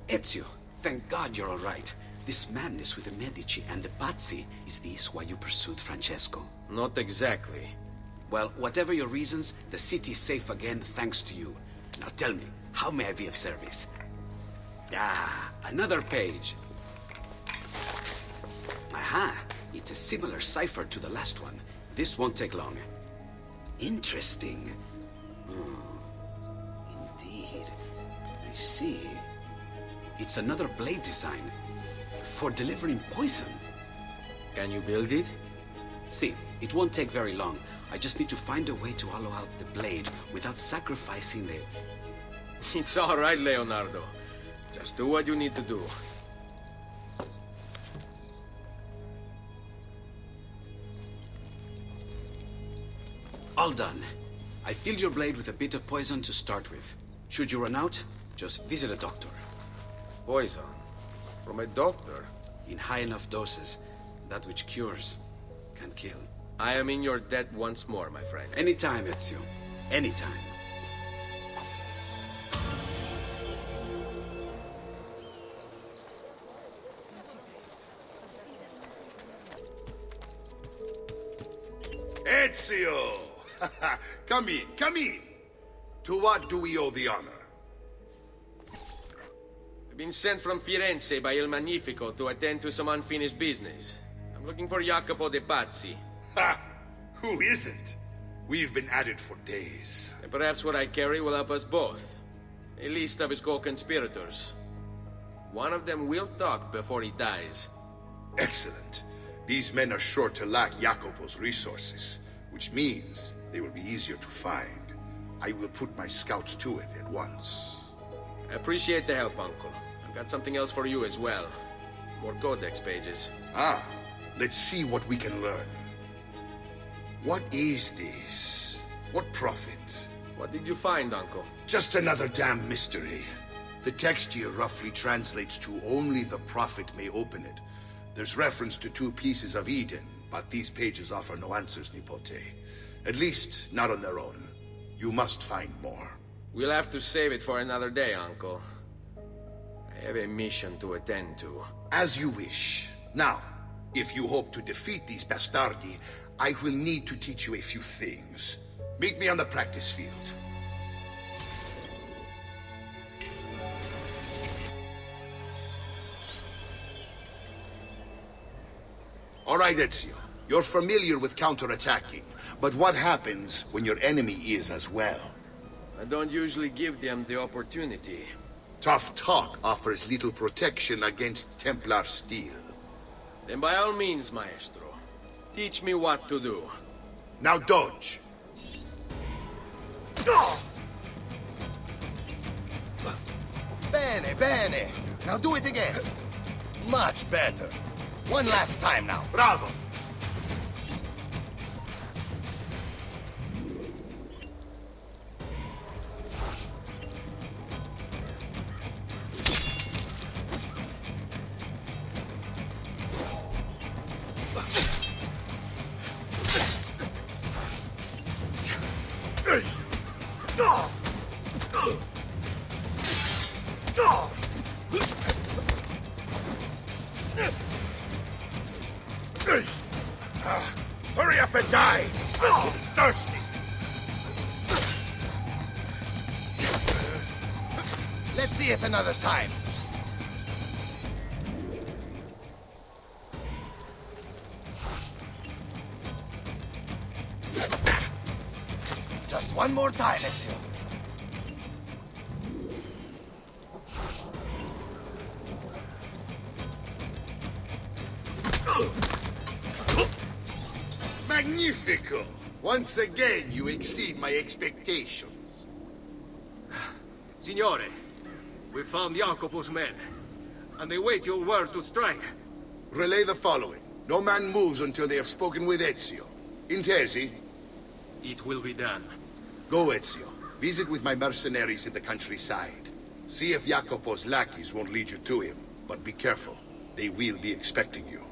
Ezio, thank God you're all right. This madness with the Medici and the Pazzi, is this why you pursued Francesco? Not exactly. Well, whatever your reasons, the city's safe again thanks to you. Now tell me, how may I be of service? Ah, another page. Aha, it's a similar cipher to the last one. This won't take long. Interesting. Indeed. I see. It's another blade design. For delivering poison. Can you build it? See, it won't take very long. I just need to find a way to hollow out the blade without sacrificing the... It's all right, Leonardo. Just do what you need to do. All done. I filled your blade with a bit of poison to start with. Should you run out, just visit a doctor. Poison? From a doctor? In high enough doses, that which cures can kill. I am in your debt once more, my friend. Anytime, Ezio. Anytime. Ezio! Come in, come in! To what do we owe the honor? I've been sent from Firenze by Il Magnifico to attend to some unfinished business. I'm looking for Jacopo de Pazzi. Ha! Who isn't? We've been at it for days. And perhaps what I carry will help us both. A list of his co-conspirators. One of them will talk before he dies. Excellent. These men are sure to lack Jacopo's resources, which means they will be easier to find. I will put my scouts to it at once. I appreciate the help, Uncle. I've got something else for you as well. More codex pages. Ah, let's see what we can learn. What is this? What prophet? What did you find, Uncle? Just another damn mystery. The text here roughly translates to only the prophet may open it. There's reference to 2 pieces of Eden, but these pages offer no answers, Nipote. At least, not on their own. You must find more. We'll have to save it for another day, Uncle. I have a mission to attend to. As you wish. Now, if you hope to defeat these bastardi, I will need to teach you a few things. Meet me on the practice field. All right, Ezio. You're familiar with counterattacking, but what happens when your enemy is as well? I don't usually give them the opportunity. Tough talk offers little protection against Templar steel. Then by all means, Maestro. Teach me what to do. Now dodge. Bene, bene. Now do it again. Much better. One last time now. Bravo. Hurry up and die! I'm getting thirsty! Let's see it another time. Just one more time, Ezio. Magnifico! Once again, you exceed my expectations. Signore, we found Jacopo's men, and they wait your word to strike. Relay the following. No man moves until they have spoken with Ezio. Intesi? It will be done. Go, Ezio. Visit with my mercenaries in the countryside. See if Jacopo's lackeys won't lead you to him. But be careful. They will be expecting you.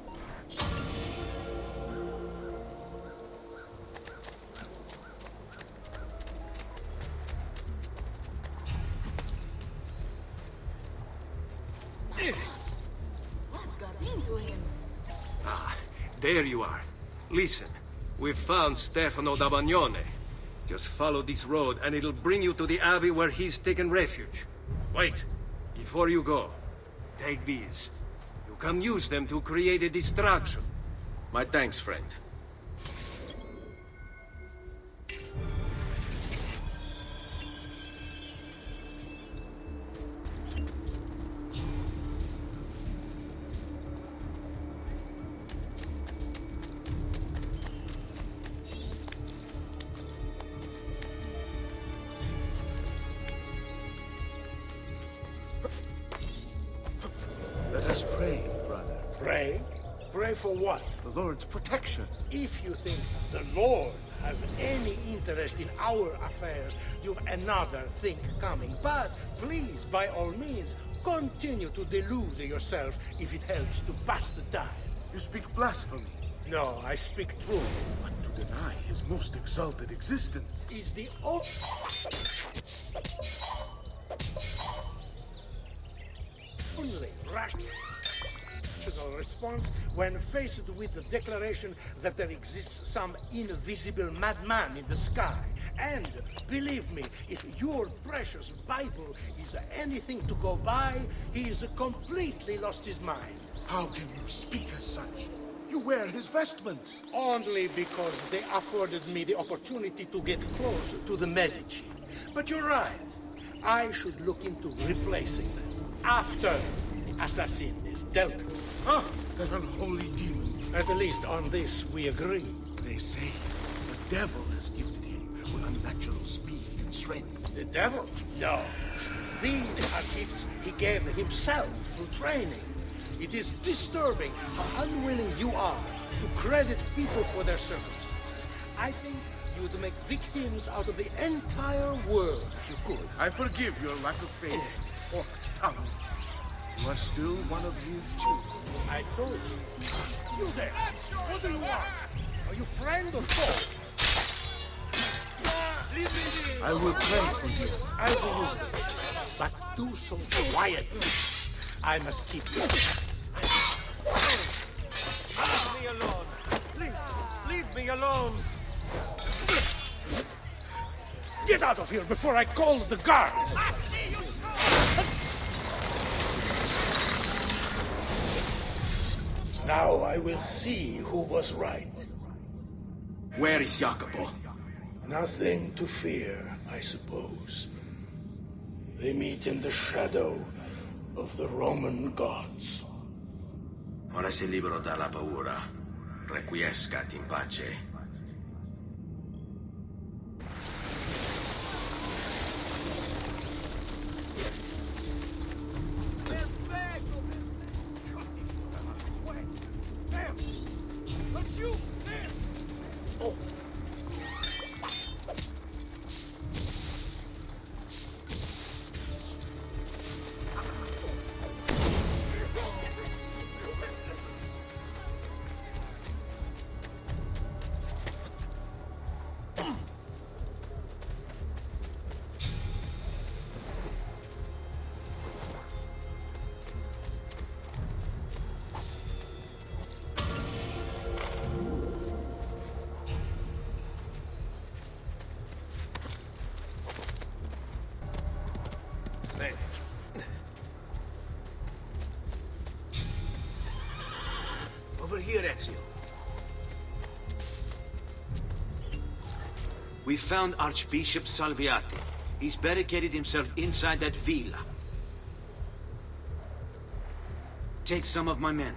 Ah, there you are. Listen, we've found Stefano da Bagnone. Just follow this road and it'll bring you to the abbey where he's taken refuge. Wait, before you go, take these. You can use them to create a distraction. My thanks, friend. Let us pray, brother. Pray? Pray for what? The Lord's protection. If you think the Lord has any interest in our affairs, you've another thing coming. But please, by all means, continue to delude yourself if it helps to pass the time. You speak blasphemy. No, I speak truth. But to deny his most exalted existence is the only rational response when faced with the declaration that there exists some invisible madman in the sky. And believe me, if your precious Bible is anything to go by, he's completely lost his mind. How can you speak as such? You wear his vestments. Only because they afforded me the opportunity to get close to the Medici. But you're right. I should look into replacing them after the assassin is dealt with. Ah, that unholy demon. At least on this we agree. They say the devil has gifted him with unnatural speed and strength. The devil? No. These are gifts he gave himself through training. It is disturbing how unwilling you are to credit people for their circumstances. I think you would make victims out of the entire world if you could. I forgive your lack of faith, forked tongue. You are still one of his children. I told you. You there! What do you want? Are you friend or foe? I will pray for you. As you, but do so quietly. I must keep you. Leave me alone. Please, leave me alone. Get out of here before I call the guards! Now I will see who was right. Where is Jacopo? Nothing to fear, I suppose. They meet in the shadow of the Roman gods. Ora sei libero dalla paura. Requiescat in pace. we're here, Ezio? We found Archbishop Salviati. He's barricaded himself inside that villa. Take some of my men.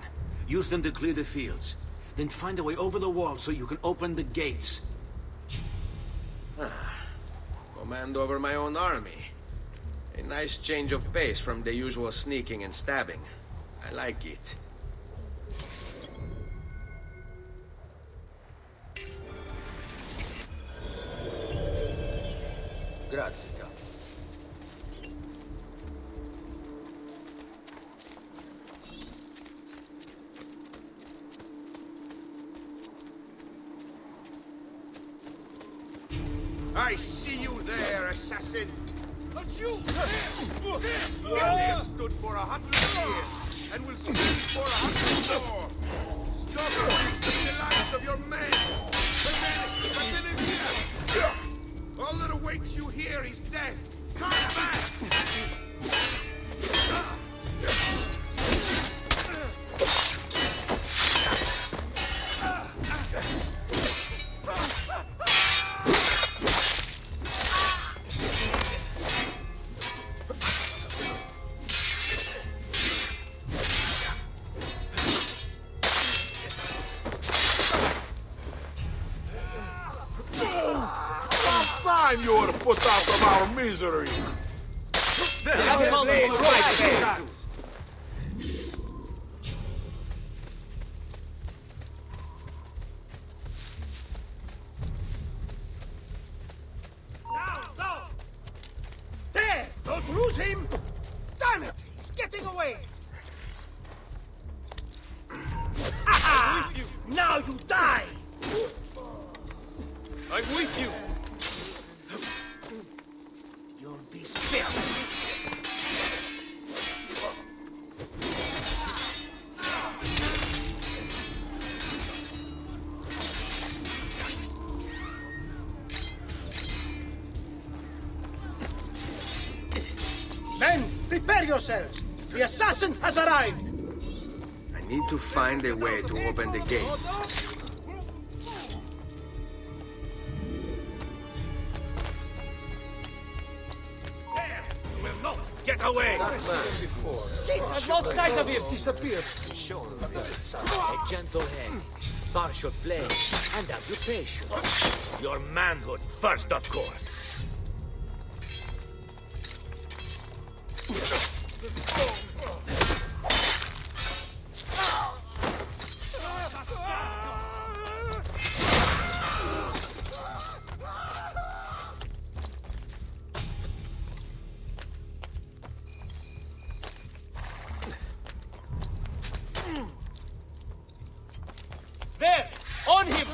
Use them to clear the fields. Then find a way over the wall so you can open the gates. Command over my own army. A nice change of pace from the usual sneaking and stabbing. I like it. Grazie, capo. I see you there, assassin! But you! Gillian stood for 100 years, and will stand for 100 more! Stop wasting the lives of your men! But then here! All that awaits you here is death! Come back! You ought to put out of our misery. There! Don't lose him! Damn it! He's getting away! I'm with you! Now you die! I'm with you! You'll be spared! Men, prepare yourselves! The assassin has arrived! I need to find a way to open the gates. Get away! Shit, I've lost sight of him! Disappeared. Show them this. A gentle hand, partial flame, and occupation. Your manhood first, of course. There! On him!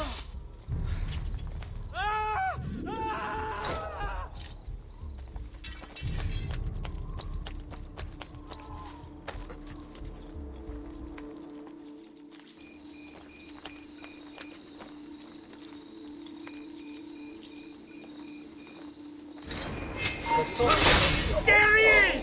There he is!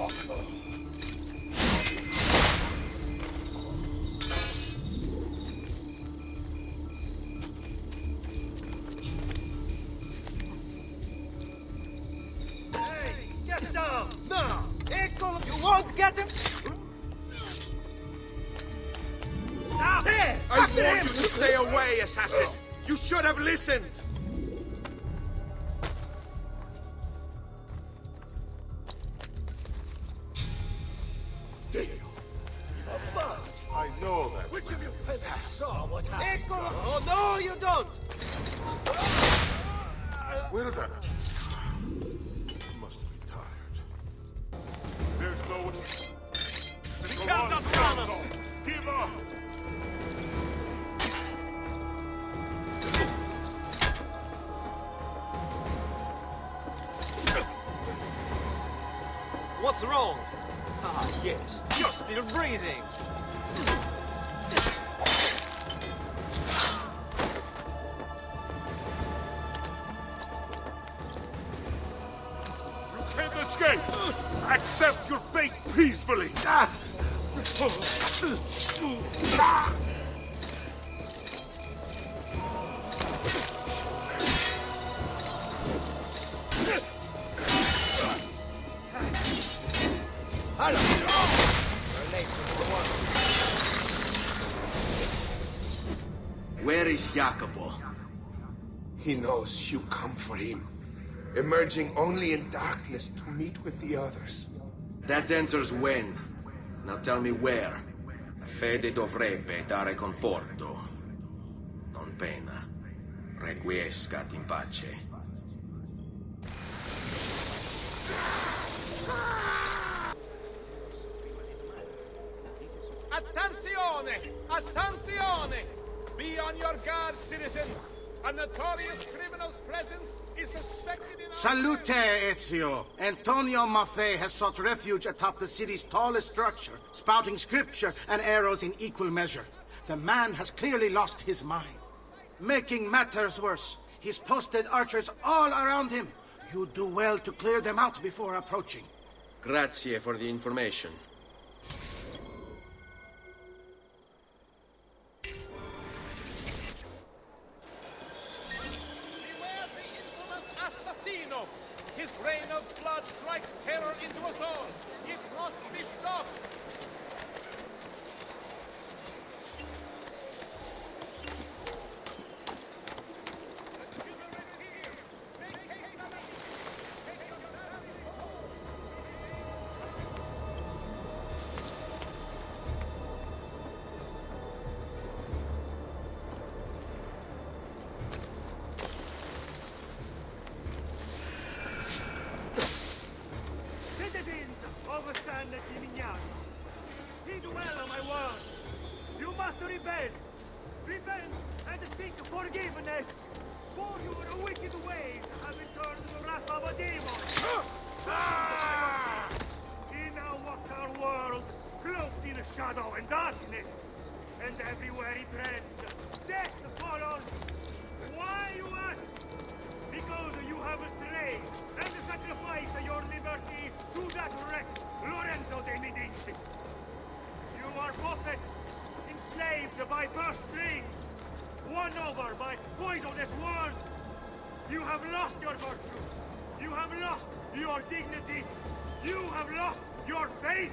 Get down! No! Echo, you won't get him! Now, there! I After warned him! you to stay away, assassin! You should have listened! I know that. Which of you peasants saw what happened? Echo! Oh, no, you don't! Where is that? Must be tired. There's no one. We cannot promise! Give up! What's wrong? Ah, yes. You're still breathing. You can't escape! Accept your fate peacefully! Where is Jacopo? He knows you come for him, emerging only in darkness to meet with the others. That answers when. Now tell me where. La fede dovrebbe dare conforto, non pena. Requiescat in pace. Attenzione! Attenzione! Be on your guard, citizens! A notorious criminal's presence is suspected in our... Salute, Ezio! Antonio Maffei has sought refuge atop the city's tallest structure, spouting scripture and arrows in equal measure. The man has clearly lost his mind. Making matters worse, he's posted archers all around him. You do well to clear them out before approaching. Grazie for the information. Assassino! His reign of blood strikes terror into us all. It must be stopped. Overstand the Gimignano. Heed well of my words. You must repent. Repent and seek forgiveness. For your wicked ways have returned to the wrath of a demon. He now walks our world, cloaked in shadow and darkness. And everywhere he treads, death follows. Why, you ask? Because you have strayed and sacrificed your liberty to that wretch, Lorenzo de Medici. You are puppet, enslaved by purse strings, won over by poisonous words. You have lost your virtue. You have lost your dignity. You have lost your faith.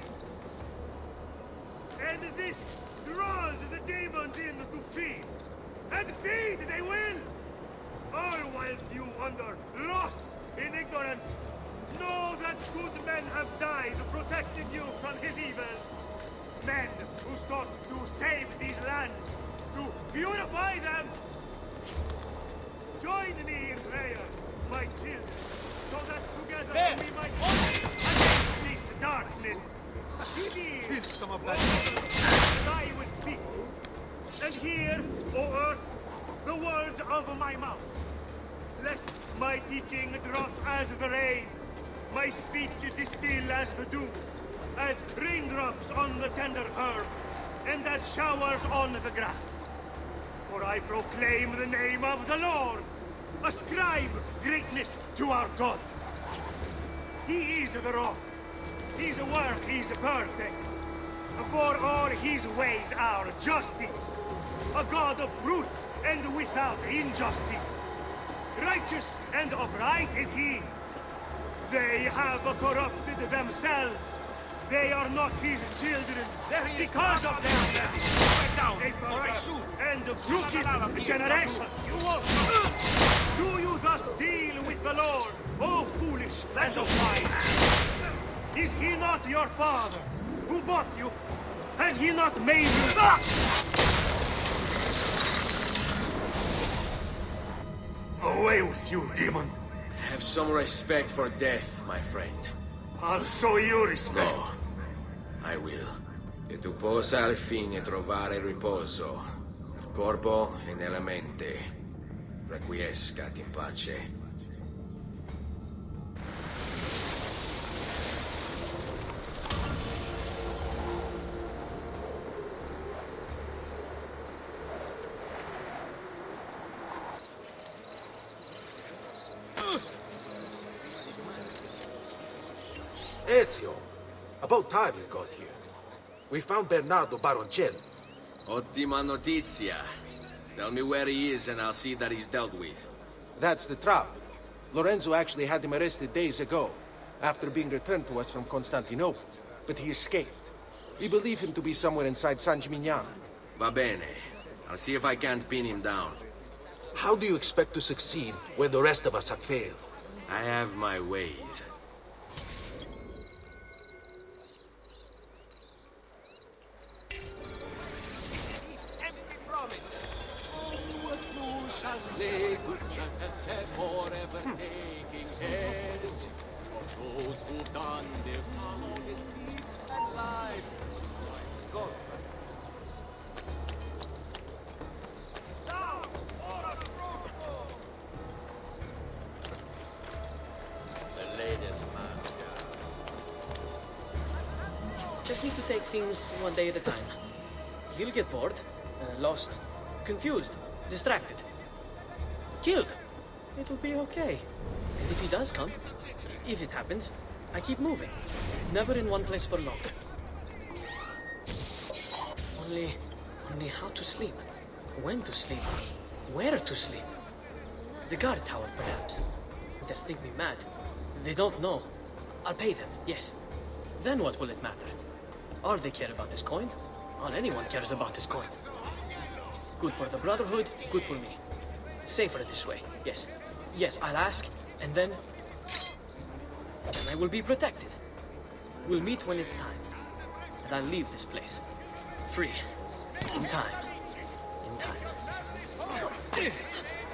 And this draws the demons in to feed. And feed they will! All while you wander, lost in ignorance. Know that good men have died protecting you from his evils. Men who sought to save these lands, to purify them. Join me in prayer, my children, so that together we might fight against this darkness. Hear some of that. And I will speak. And hear, O earth, the words of my mouth. Let my teaching drop as the rain, my speech distill as the dew, as raindrops on the tender herb, and as showers on the grass. For I proclaim the name of the Lord, ascribe greatness to our God. He is the rock, his work is perfect, for all his ways are justice, a God of truth and without injustice. Righteous and upright is he. They have corrupted themselves. They are not his children. Because of their death. Down, a perverse and crooked generation. Do you thus deal with the Lord, O foolish and wise? Is he not your father, who bought you? Has he not made you? Away with you, demon! Have some respect for death, my friend. I'll show you respect. No, I will. Che tu possa al fine trovare riposo, nel corpo e nella mente. Requiescat in pace. Ezio, about time you got here. We found Bernardo Baroncelli. Ottima notizia. Tell me where he is and I'll see that he's dealt with. That's the trouble. Lorenzo actually had him arrested days ago, after being returned to us from Constantinople. But he escaped. We believe him to be somewhere inside San Gimignano. Va bene. I'll see if I can't pin him down. How do you expect to succeed when the rest of us have failed? I have my ways. Forever taking heads. Those who've done their foulest deeds and life. Go. The latest master. Just need to take things one day at a time. He'll get bored, lost, confused, distracted, killed. It will be okay. And if he does come, if it happens, I keep moving. Never in one place for long. Only how to sleep, when to sleep, where to sleep. The guard tower, perhaps. They'll think me mad. They don't know. I'll pay them, yes. Then what will it matter? All they care about is coin. All anyone cares about is coin. Good for the Brotherhood, good for me. Safer this way, yes. Yes, I'll ask, and then I will be protected. We'll meet when it's time. And I'll leave this place. Free. In time. In time.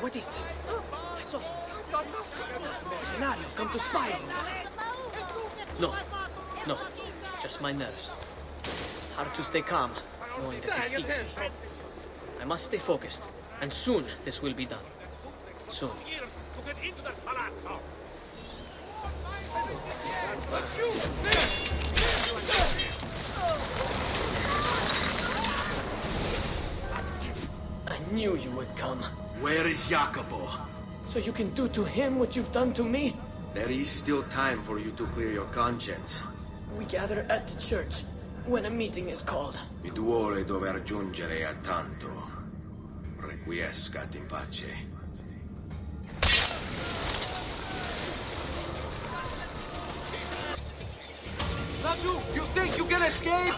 What is that? I saw something. Mercenario, come to spy on me. No. No. Just my nerves. Hard to stay calm, knowing that he seeks me. I must stay focused, and soon this will be done. Soon. To get into that palazzo. I knew you would come. Where is Jacopo? So you can do to him what you've done to me? There is still time for you to clear your conscience. We gather at the church when a meeting is called. Mi duole dover giungere a tanto. Requiescat in pace. Raju, you think you can escape?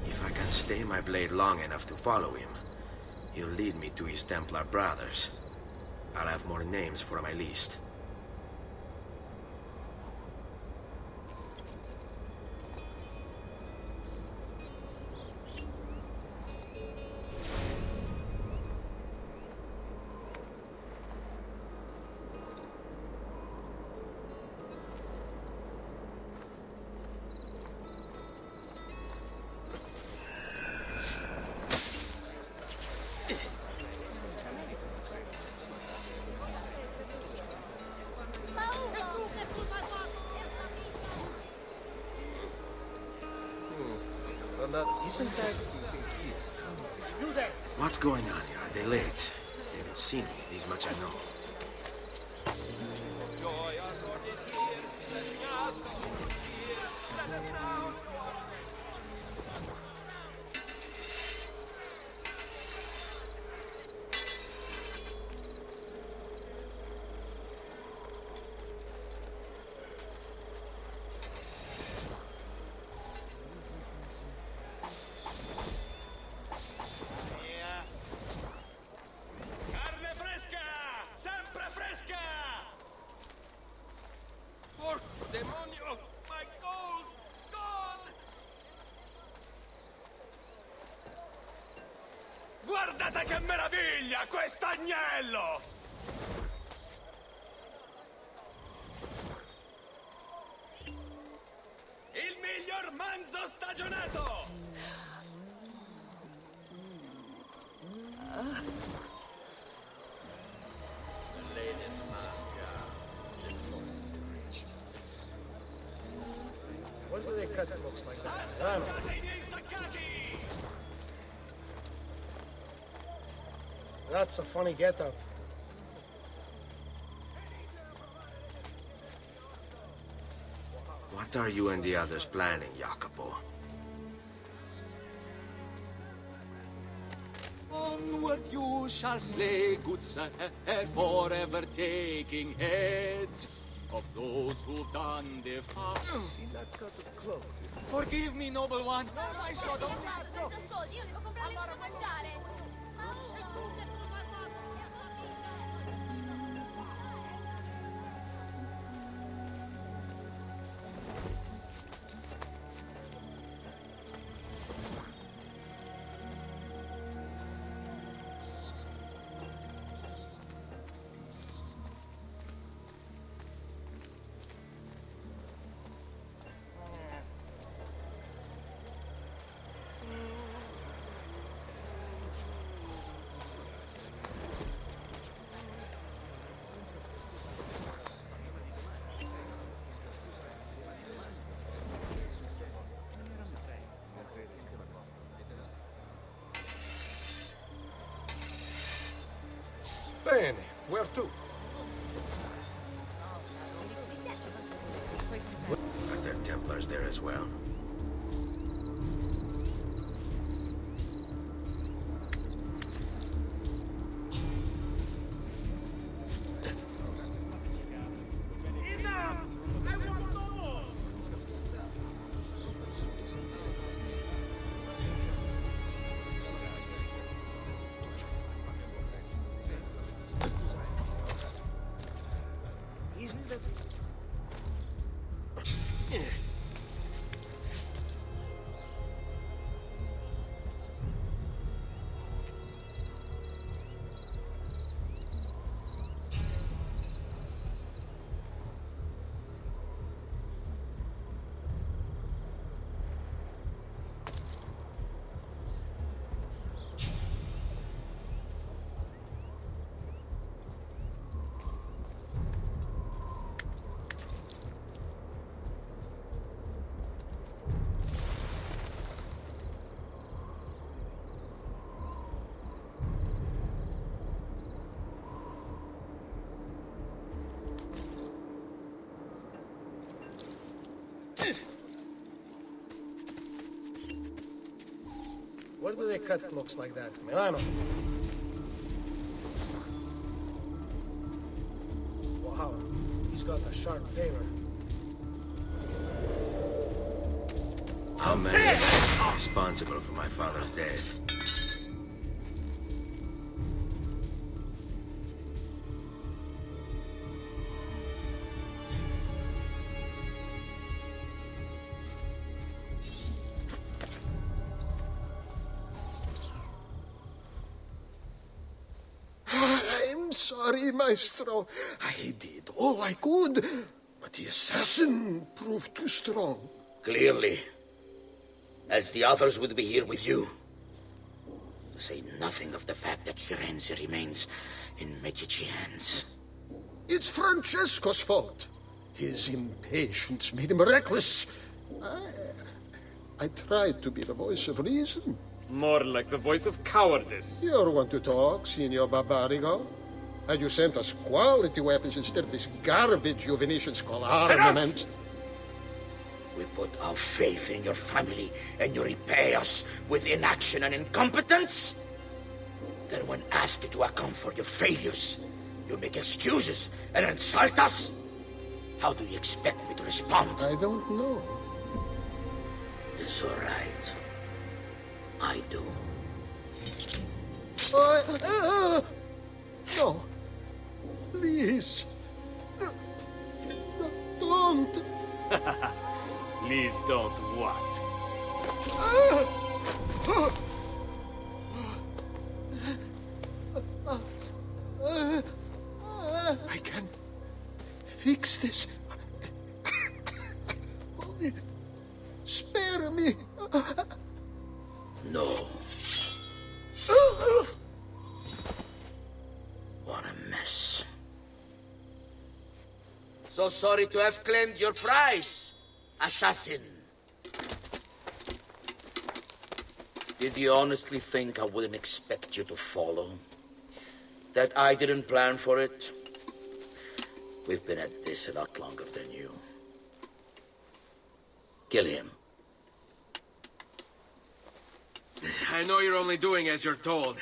If I can stay my blade long enough to follow him, he'll lead me to his Templar brothers. I'll have more names for my list. Isn't that... You there! What's going on here? Are they late? They haven't seen me. This much I know. Joy, our Lord is here, blessing us with his cheer. Let us now. Carne fresca! Sempre fresca! Porco demonio! My gold! Gone! Guardate che meraviglia, quest'agnello! Il miglior manzo stagionato! When do they cut books like that? That's a funny getup. What are you and the others planning, Jacopo? Onward you shall slay, good sir, forever taking heads of those who've done the fast. See that cut of cloth? Forgive me, noble one. I saw the... Bene, where to? Are there Templars there as well? Where do they cut cloaks like that? Milano. Wow, he's got a sharp tailor. How many are responsible for my father's death? I'm sorry, Maestro. I did all I could, but the assassin proved too strong. Clearly. Else the others would be here with you. To say nothing of the fact that Firenze remains in Medici hands. It's Francesco's fault. His impatience made him reckless. I tried to be the voice of reason. More like the voice of cowardice. You're one to talk, Signor Barbarigo. Had you sent us quality weapons instead of this garbage you Venetians call armament? We put our faith in your family, and you repay us with inaction and incompetence? Then when asked to account for your failures, you make excuses and insult us? How do you expect me to respond? I don't know. It's all right. I do. No. Please. No, don't. Please don't what? I can fix this. Only spare me. No. What a mess. So sorry to have claimed your prize, assassin. Did you honestly think I wouldn't expect you to follow? That I didn't plan for it? We've been at this a lot longer than you. Kill him. I know you're only doing as you're told.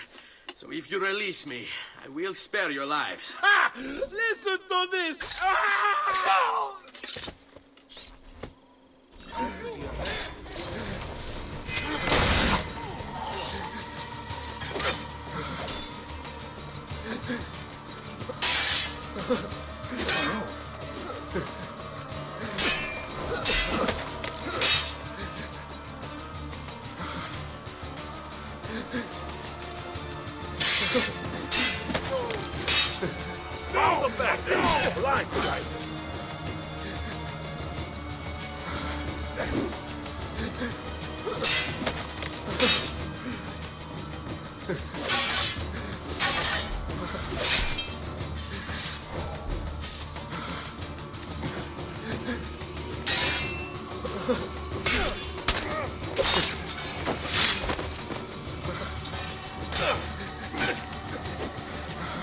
So if you release me, I will spare your lives. Ah! Listen to this! Ah! Fall back there! Blind sight!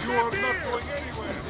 You are not going anywhere!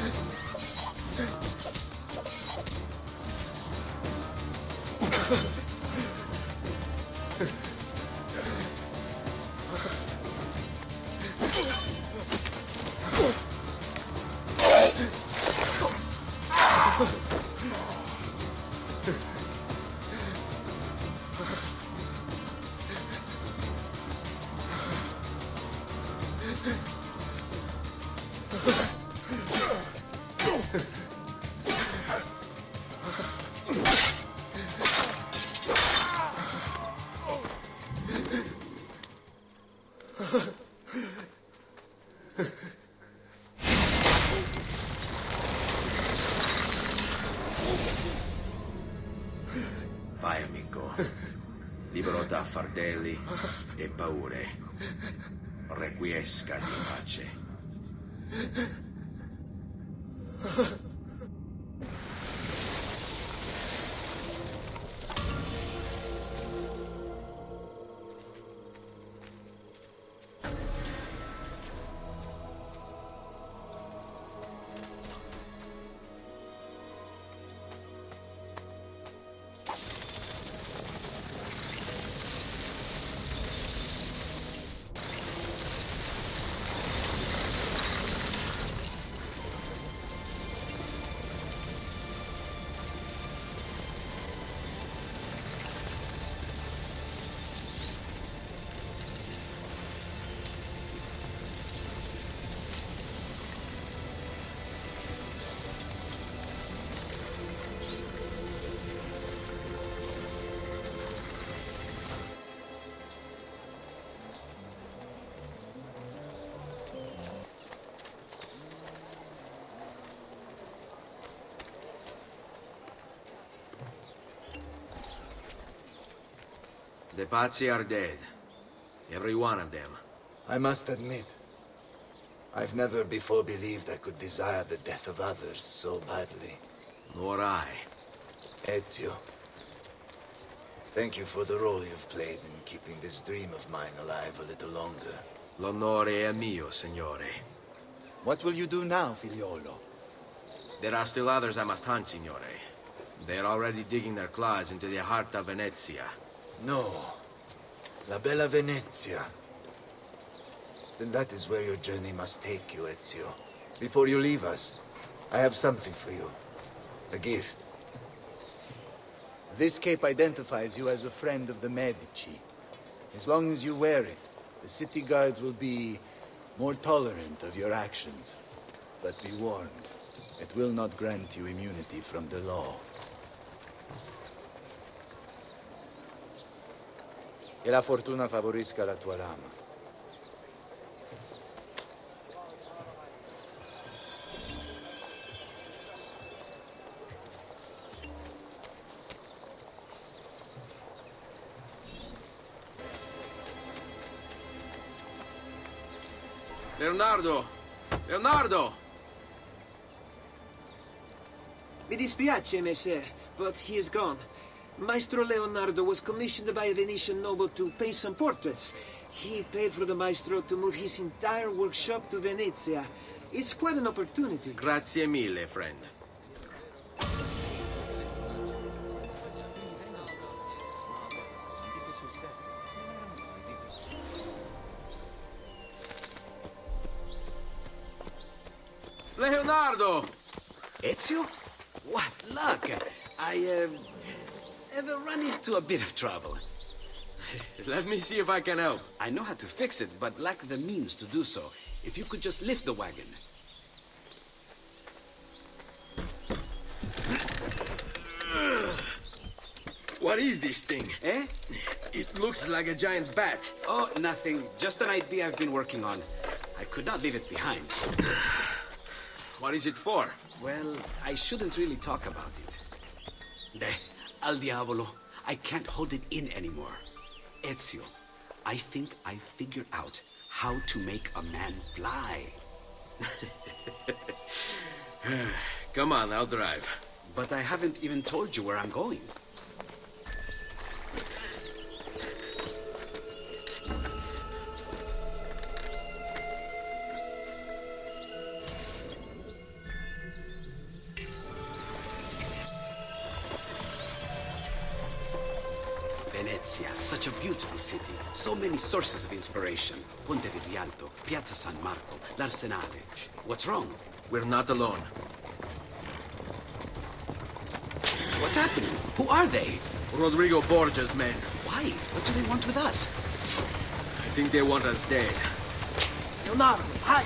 Vai, amico. Libero da fardelli e paure. Requiesca di pace. The Pazzi are dead. Every one of them. I must admit, I've never before believed I could desire the death of others so badly. Nor I. Ezio, thank you for the role you've played in keeping this dream of mine alive a little longer. L'onore è mio, signore. What will you do now, figliolo? There are still others I must hunt, signore. They're already digging their claws into the heart of Venezia. No. La bella Venezia. Then that is where your journey must take you, Ezio. Before you leave us, I have something for you. A gift. This cape identifies you as a friend of the Medici. As long as you wear it, the city guards will be more tolerant of your actions. But be warned, it will not grant you immunity from the law. Che la fortuna favorisca la tua lama. Leonardo! Leonardo! Mi dispiace, messer, but he is gone. Maestro Leonardo was commissioned by a Venetian noble to paint some portraits. He paid for the maestro to move his entire workshop to Venezia. It's quite an opportunity. Grazie mille, friend. Leonardo! Ezio? What luck! I have run into a bit of trouble. Let me see if I can help. I know how to fix it, but lack the means to do so. If you could just lift the wagon. What is this thing? Eh? It looks like a giant bat. Oh, nothing. Just an idea I've been working on. I could not leave it behind. What is it for? Well, I shouldn't really talk about it. Al diavolo. I can't hold it in anymore. Ezio, I think I figured out how to make a man fly. Come on, I'll drive. But I haven't even told you where I'm going. Venezia, such a beautiful city. So many sources of inspiration. Ponte di Rialto, Piazza San Marco, l'Arsenale. What's wrong? We're not alone. What's happening? Who are they? Rodrigo Borgia's men. Why? What do they want with us? I think they want us dead. Leonardo, hide!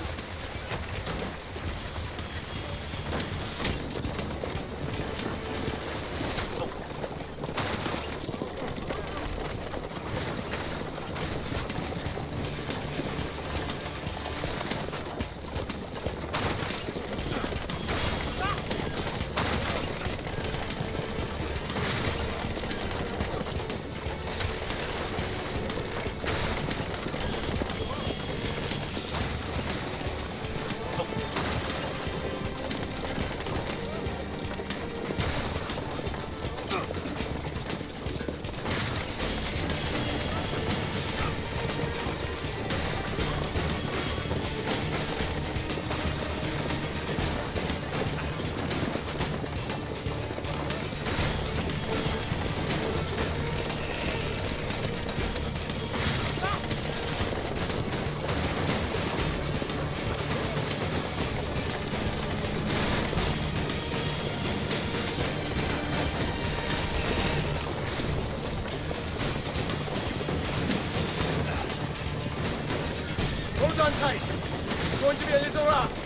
Hold on tight. It's going to be a little rough.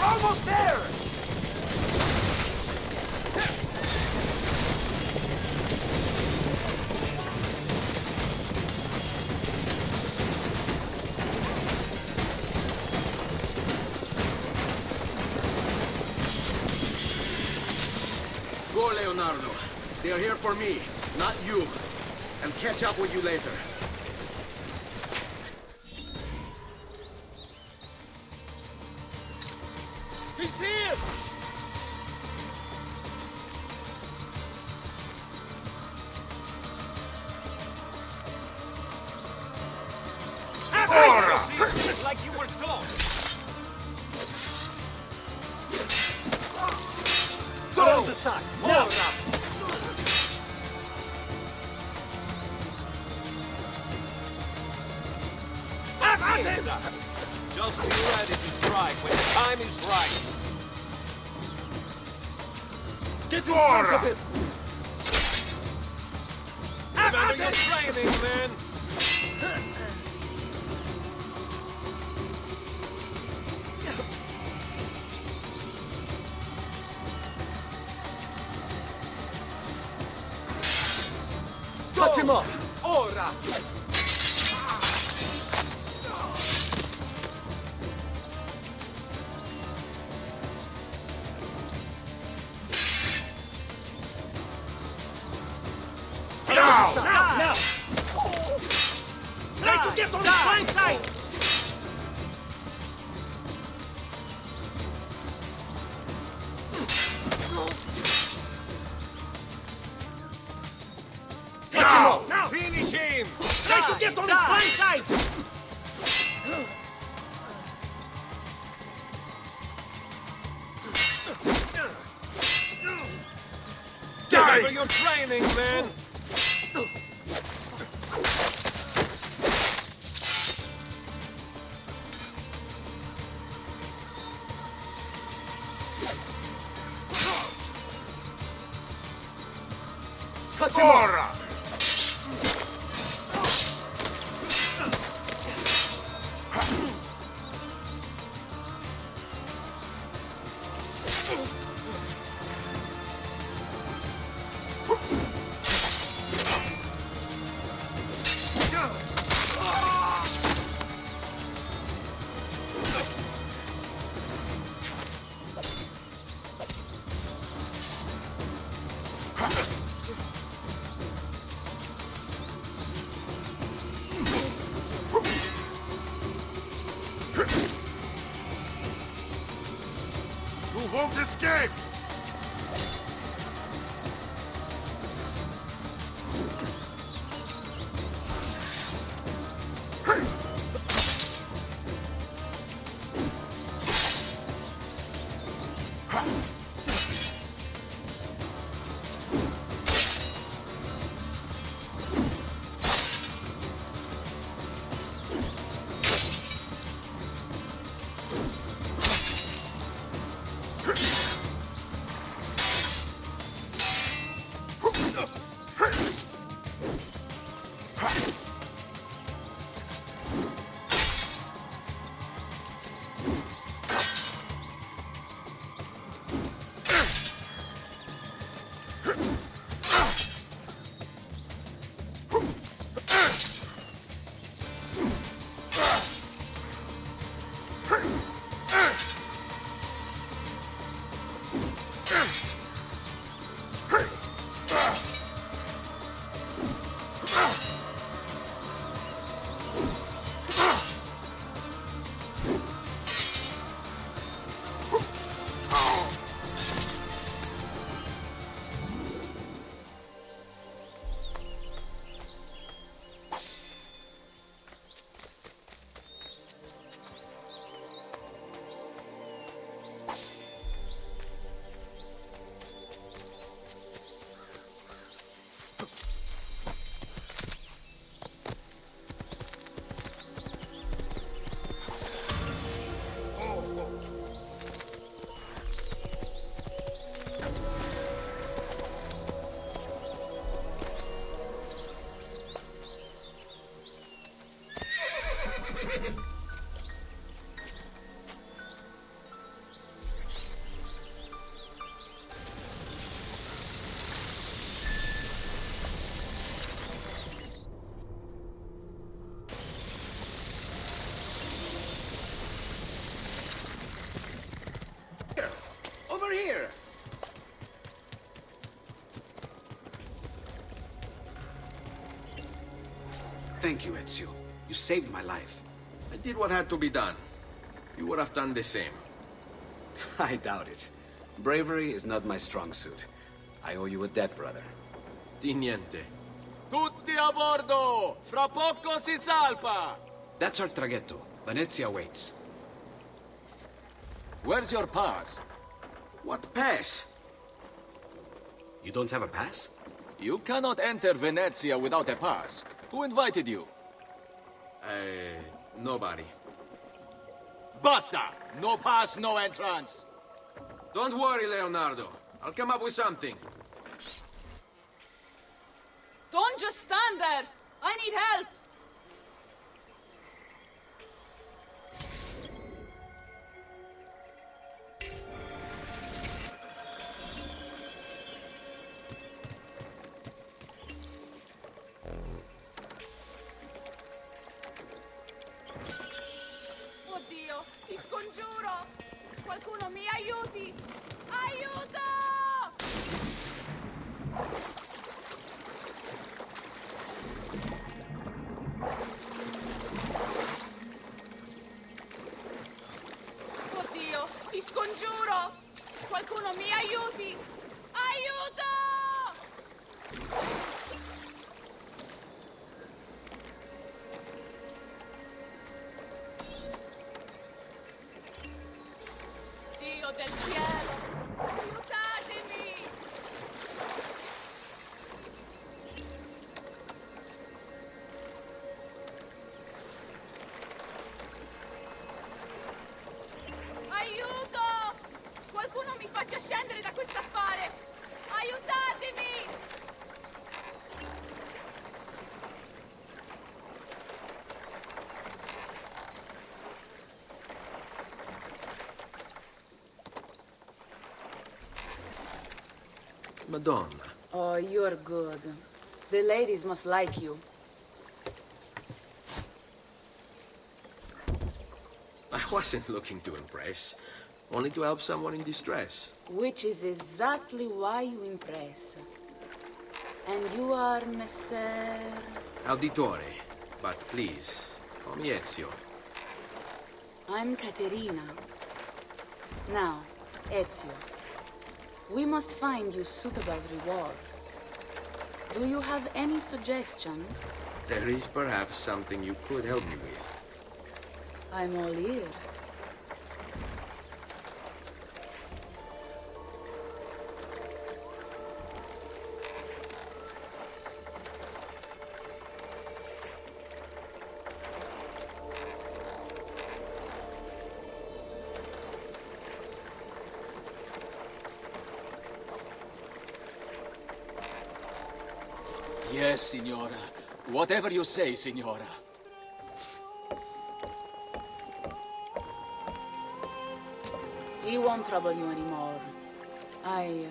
Almost there! Go, Leonardo. They are here for me, not you. I'll catch up with you later. He's here! Just like you were told. Go! side! Now! Just be ready to strike when the time is right. Get in front of him! Remember your training, man! Cut him off! Ora! Now! Try to get on the blind side! Now! Finish him! Try to get on his blind side! Remember your training, man! Cut him off! You won't escape! Over here! Thank you, Ezio. You saved my life. I did what had to be done. You would have done the same. I doubt it. Bravery is not my strong suit. I owe you a debt, brother. Di niente. Tutti a bordo! Fra poco si salpa! That's our traghetto. Venezia waits. Where's your pass? What pass? You don't have a pass? You cannot enter Venezia without a pass. Who invited you? Nobody. Basta! No pass, no entrance! Don't worry, Leonardo. I'll come up with something. Don't just stand there! I need help! Oddio, ti scongiuro! Qualcuno mi aiuti! Aiuto! Oddio, ti scongiuro! Qualcuno mi aiuti! Aiuto! Dio del cielo! Aiutatemi! Aiuto! Qualcuno mi faccia scendere da quest'affare! Aiutatemi! Madonna. Oh, you're good. The ladies must like you. I wasn't looking to impress. Only to help someone in distress. Which is exactly why you impress. And you are Messer... Auditore. But please, call me Ezio. I'm Caterina. Now, Ezio, we must find you suitable reward. Do you have any suggestions? There is perhaps something you could help me with. I'm all ears. Yes, Signora. Whatever you say, Signora. He won't trouble you anymore. I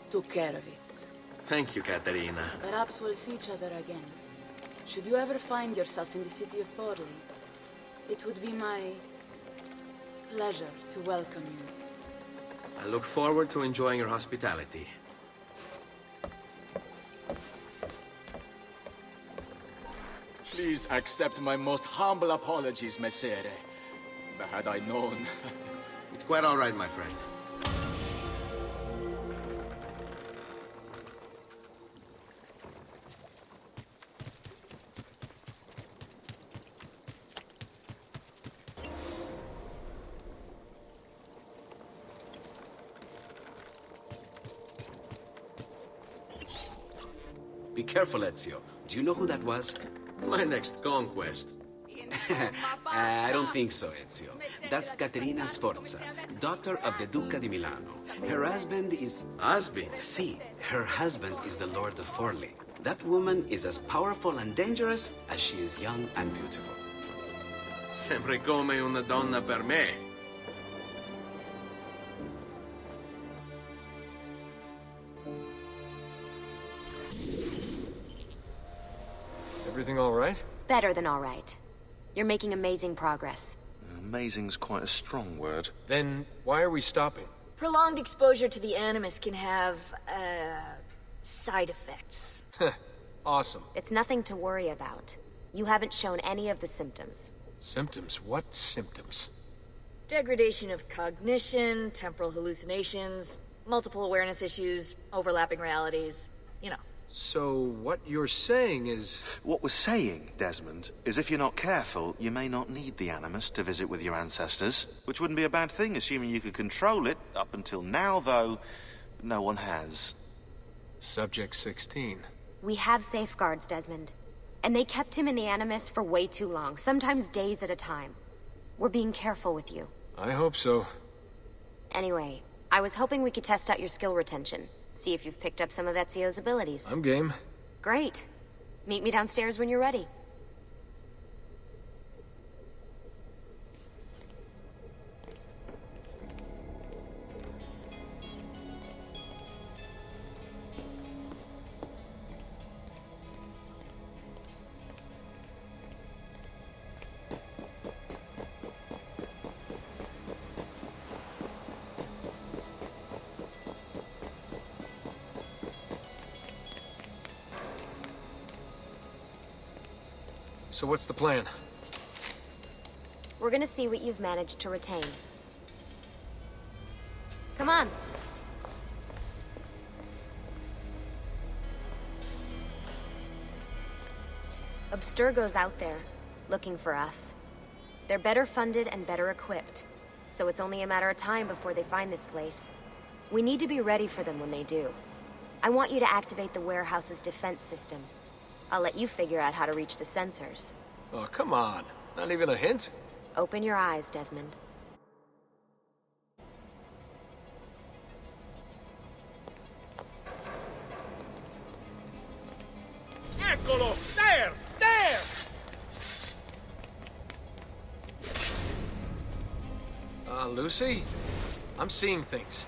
took care of it. Thank you, Caterina. Perhaps we'll see each other again. Should you ever find yourself in the city of Forli, it would be my pleasure to welcome you. I look forward to enjoying your hospitality. Please accept my most humble apologies, Messere. Had I known... It's quite all right, my friend. Be careful, Ezio. Do you know who that was? My next conquest. I don't think so, Ezio. That's Caterina Sforza, daughter of the Duca di Milano. Her husband is... Husband? Si, her husband is the Lord of Forli. That woman is as powerful and dangerous as she is young and beautiful. Sempre come una donna per me. Everything all right? Better than all right. You're making amazing progress. Amazing's quite a strong word. Then why are we stopping? Prolonged exposure to the Animus can have, side effects. Awesome. It's nothing to worry about. You haven't shown any of the symptoms. Symptoms? What symptoms? Degradation of cognition, temporal hallucinations, multiple awareness issues, overlapping realities, you know. So what you're saying is... What we're saying, Desmond, is if you're not careful, you may not need the Animus to visit with your ancestors. Which wouldn't be a bad thing, assuming you could control it. Up until now, though, no one has. Subject 16. We have safeguards, Desmond. And they kept him in the Animus for way too long, sometimes days at a time. We're being careful with you. I hope so. Anyway, I was hoping we could test out your skill retention. See if you've picked up some of Ezio's abilities. I'm game. Great. Meet me downstairs when you're ready. So what's the plan? We're gonna see what you've managed to retain. Come on. Abstergo's out there, looking for us. They're better funded and better equipped, so it's only a matter of time before they find this place. We need to be ready for them when they do. I want you to activate the warehouse's defense system. I'll let you figure out how to reach the sensors. Oh, come on. Not even a hint? Open your eyes, Desmond. Eccolo! There! There! Lucy? I'm seeing things.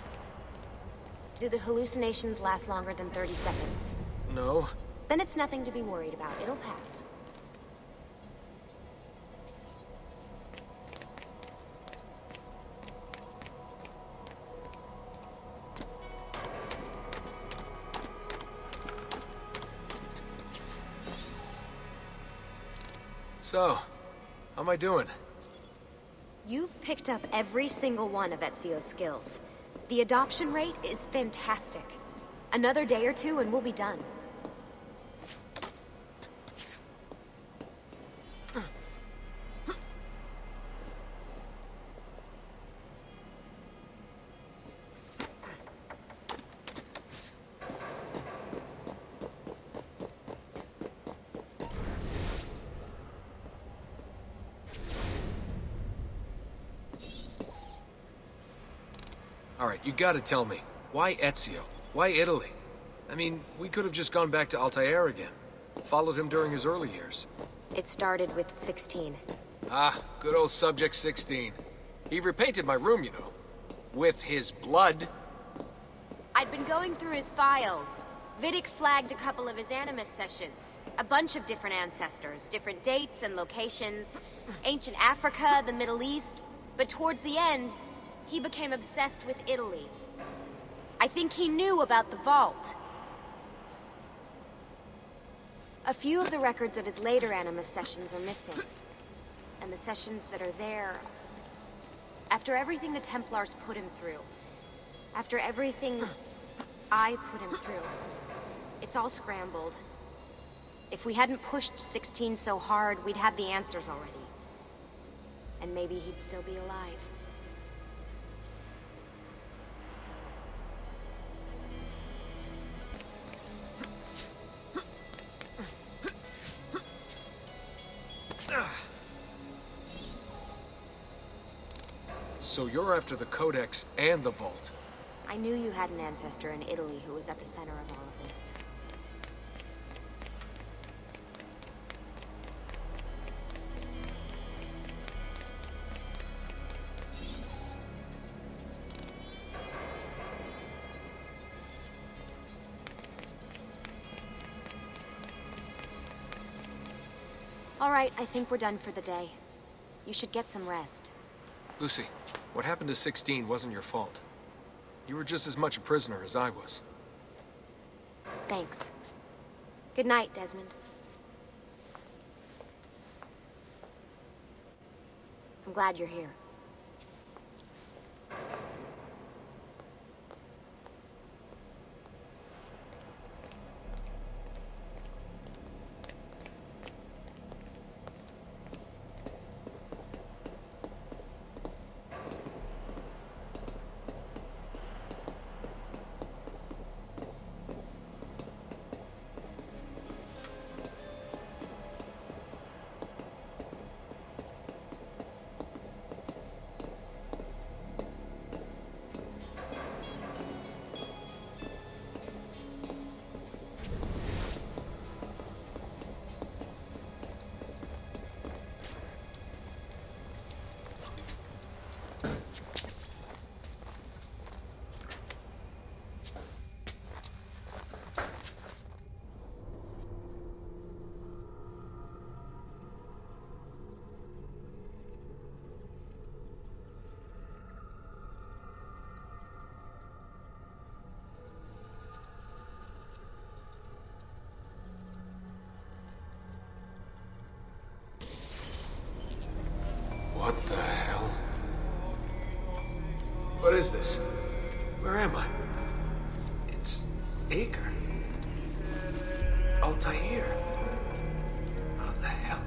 Do the hallucinations last longer than 30 seconds? No. Then it's nothing to be worried about. It'll pass. So, how am I doing? You've picked up every single one of Ezio's skills. The adoption rate is fantastic. Another day or two and we'll be done. Alright, you gotta tell me. Why Ezio? Why Italy? I mean, we could have just gone back to Altair again. Followed him during his early years. It started with 16. Ah, good old Subject 16. He repainted my room, you know. With his blood. I'd been going through his files. Vidic flagged a couple of his Animus sessions. A bunch of different ancestors, different dates and locations. Ancient Africa, the Middle East. But towards the end, he became obsessed with Italy. I think he knew about the vault. A few of the records of his later Animus sessions are missing. And the sessions that are there... After everything the Templars put him through, after everything I put him through, it's all scrambled. If we hadn't pushed 16 so hard, we'd have the answers already. And maybe he'd still be alive. So you're after the Codex and the Vault. I knew you had an ancestor in Italy who was at the center of all of this. All right, I think we're done for the day. You should get some rest. Lucy, what happened to 16 wasn't your fault. You were just as much a prisoner as I was. Thanks. Good night, Desmond. I'm glad you're here. is this? Where am I? It's Acre. Altair. How the hell?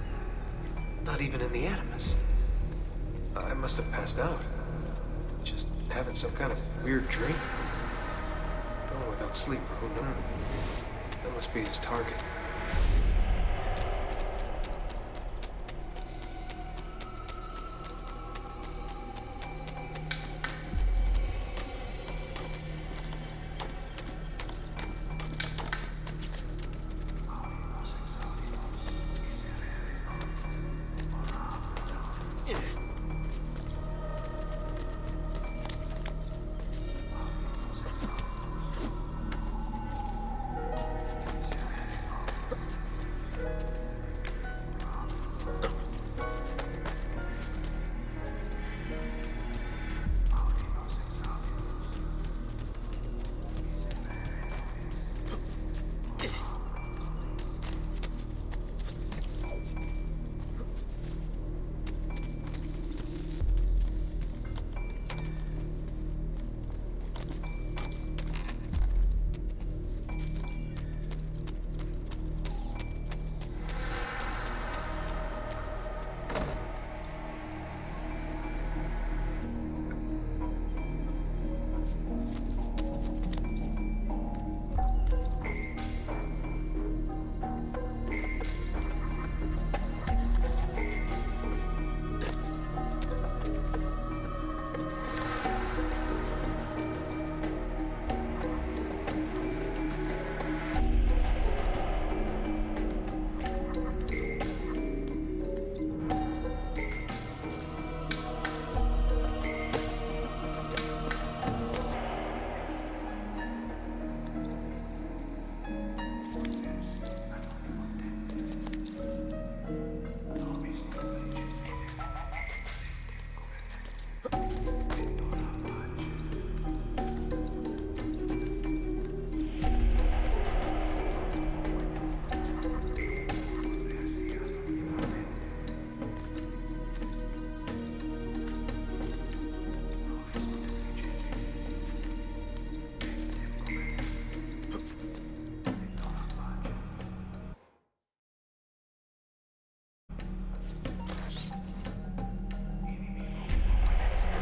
Not even in the Animus. I must have passed out. Just having some kind of weird dream. Going without sleep for who knows. That must be his target.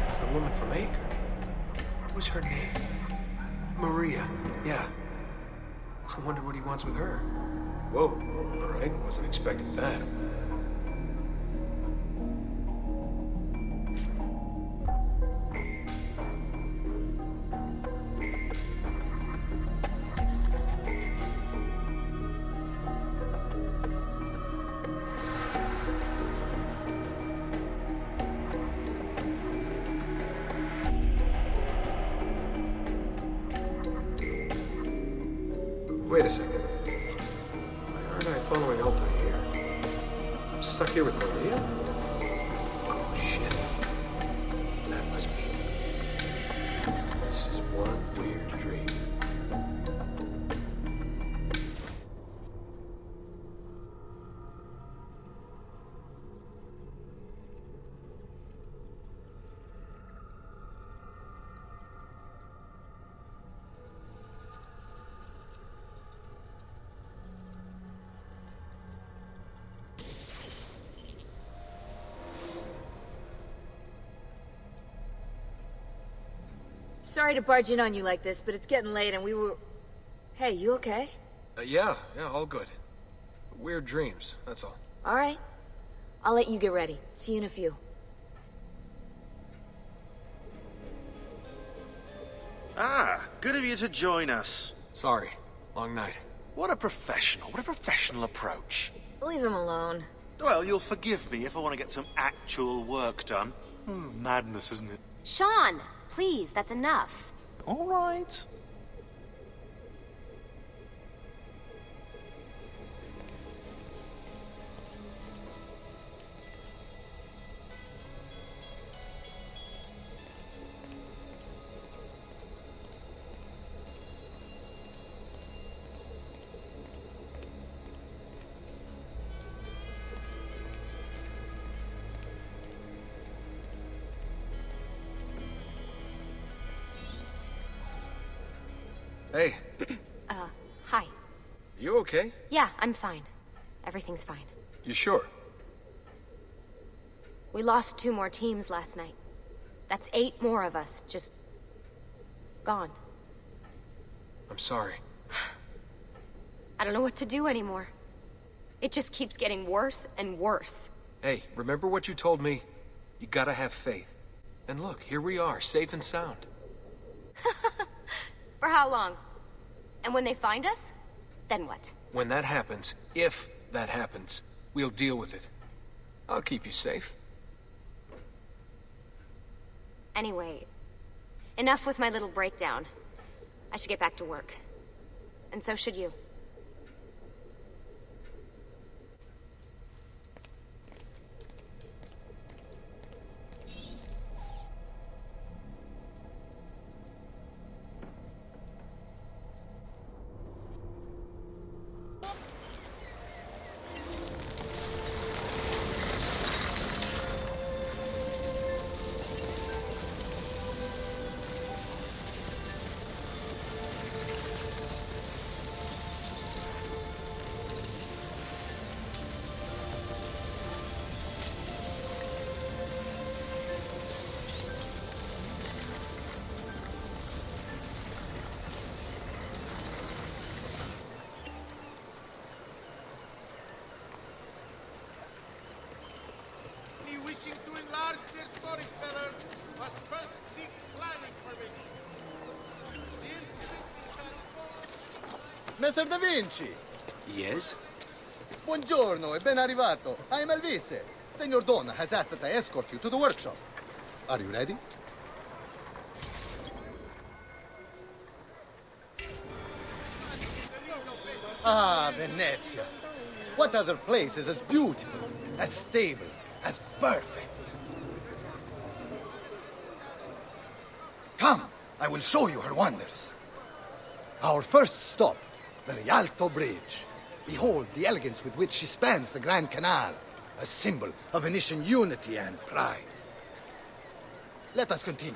It's the woman from Acre. What was her name? Maria. Yeah. I wonder what he wants with her. Whoa. All right. Wasn't expecting that. Wait a second. Why aren't I following Altair? I'm stuck here with Maria? Oh, shit. That must be... This is one weird dream. Sorry to barge in on you like this, but it's getting late and we were... Hey, you okay? Yeah, all good. Weird dreams, that's all. All right. I'll let you get ready. See you in a few. Ah, good of you to join us. Sorry, long night. What a professional approach. Leave him alone. Well, you'll forgive me if I want to get some actual work done. Madness, isn't it? Sean, please, that's enough. All right. Hey. Hi. You okay? Yeah, I'm fine. Everything's fine. You sure? We lost 2 more teams last night. That's 8 more of us, just... gone. I'm sorry. I don't know what to do anymore. It just keeps getting worse and worse. Hey, remember what you told me? You gotta have faith. And look, here we are, safe and sound. For how long? And when they find us, then what? When that happens, if that happens, we'll deal with it. I'll keep you safe. Anyway, enough with my little breakdown. I should get back to work. And so should you. Wishing to enlarge their storyteller must first seek planning permission. Messer Da Vinci! Yes? Buongiorno e ben arrivato. I am Elvise. Senor Don has asked that I escort you to the workshop. Are you ready? Ah, Venezia. What other place is as beautiful, as stable, as perfect? Come, I will show you her wonders. Our first stop, the Rialto Bridge. Behold the elegance with which she spans the Grand Canal, a symbol of Venetian unity and pride. Let us continue.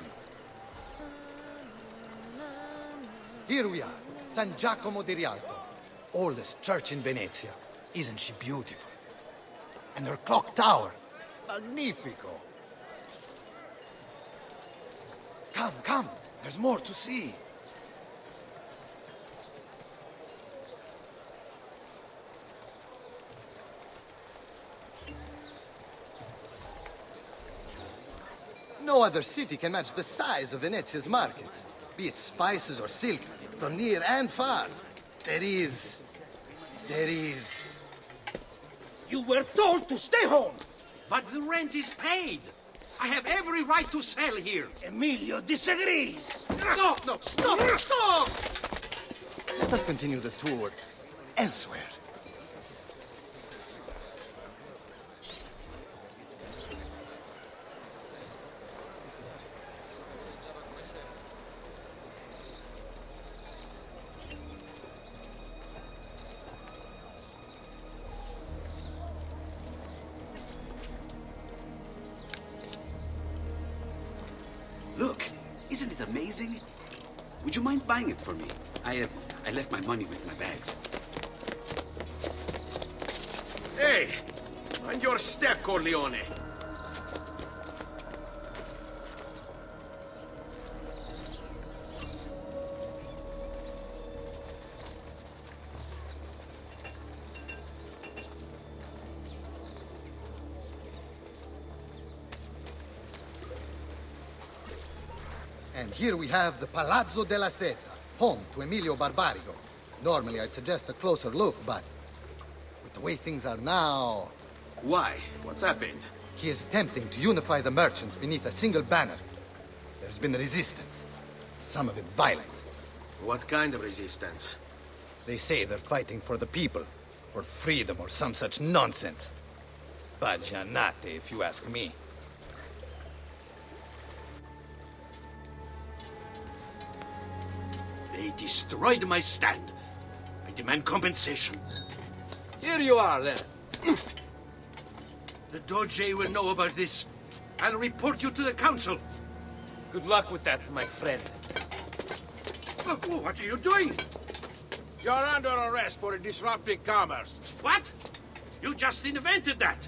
Here we are, San Giacomo di Rialto, oldest church in Venezia. Isn't she beautiful? And her clock tower, magnifico. Come, come, there's more to see. No other city can match the size of Venezia's markets, be it spices or silk, from near and far. There is... You were told to stay home! But the rent is paid! I have every right to sell here! Emilio disagrees! No, no, stop! Stop! Let us continue the tour elsewhere. Look, isn't it amazing? Would you mind buying it for me? I left my money with my bags. Hey! On your step, Corleone! And here we have the Palazzo della Seta, home to Emilio Barbarigo. Normally I'd suggest a closer look, but with the way things are now... Why? What's happened? He is attempting to unify the merchants beneath a single banner. There's been resistance, some of it violent. What kind of resistance? They say they're fighting for the people, for freedom or some such nonsense. Baggianate, if you ask me. They destroyed my stand. I demand compensation. Here you are, then. The Doge will know about this. I'll report you to the council. Good luck with that, my friend. What are you doing? You're under arrest for disrupting commerce. What? You just invented that.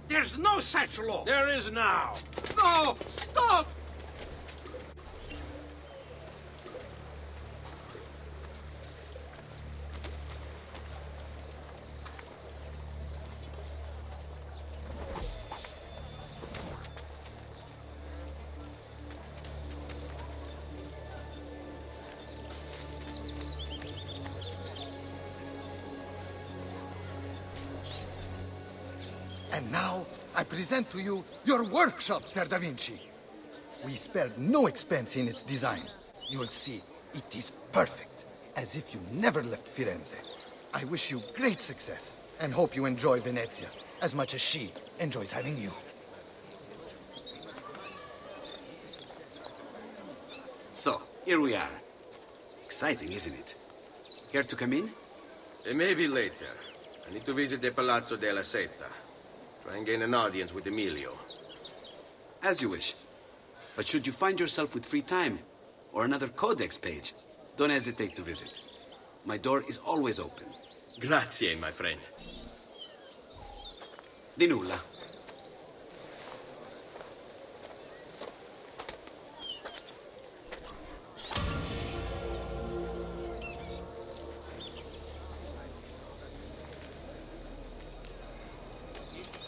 There's no such law. There is now. No! Stop! And now, I present to you your workshop, Ser Da Vinci. We spared no expense in its design. You'll see, it is perfect, as if you never left Firenze. I wish you great success, and hope you enjoy Venezia as much as she enjoys having you. So, here we are. Exciting, isn't it? Care to come in? Maybe later. I need to visit the Palazzo della Seta. Try and gain an audience with Emilio. As you wish. But should you find yourself with free time, or another codex page, don't hesitate to visit. My door is always open. Grazie, my friend. Di nulla.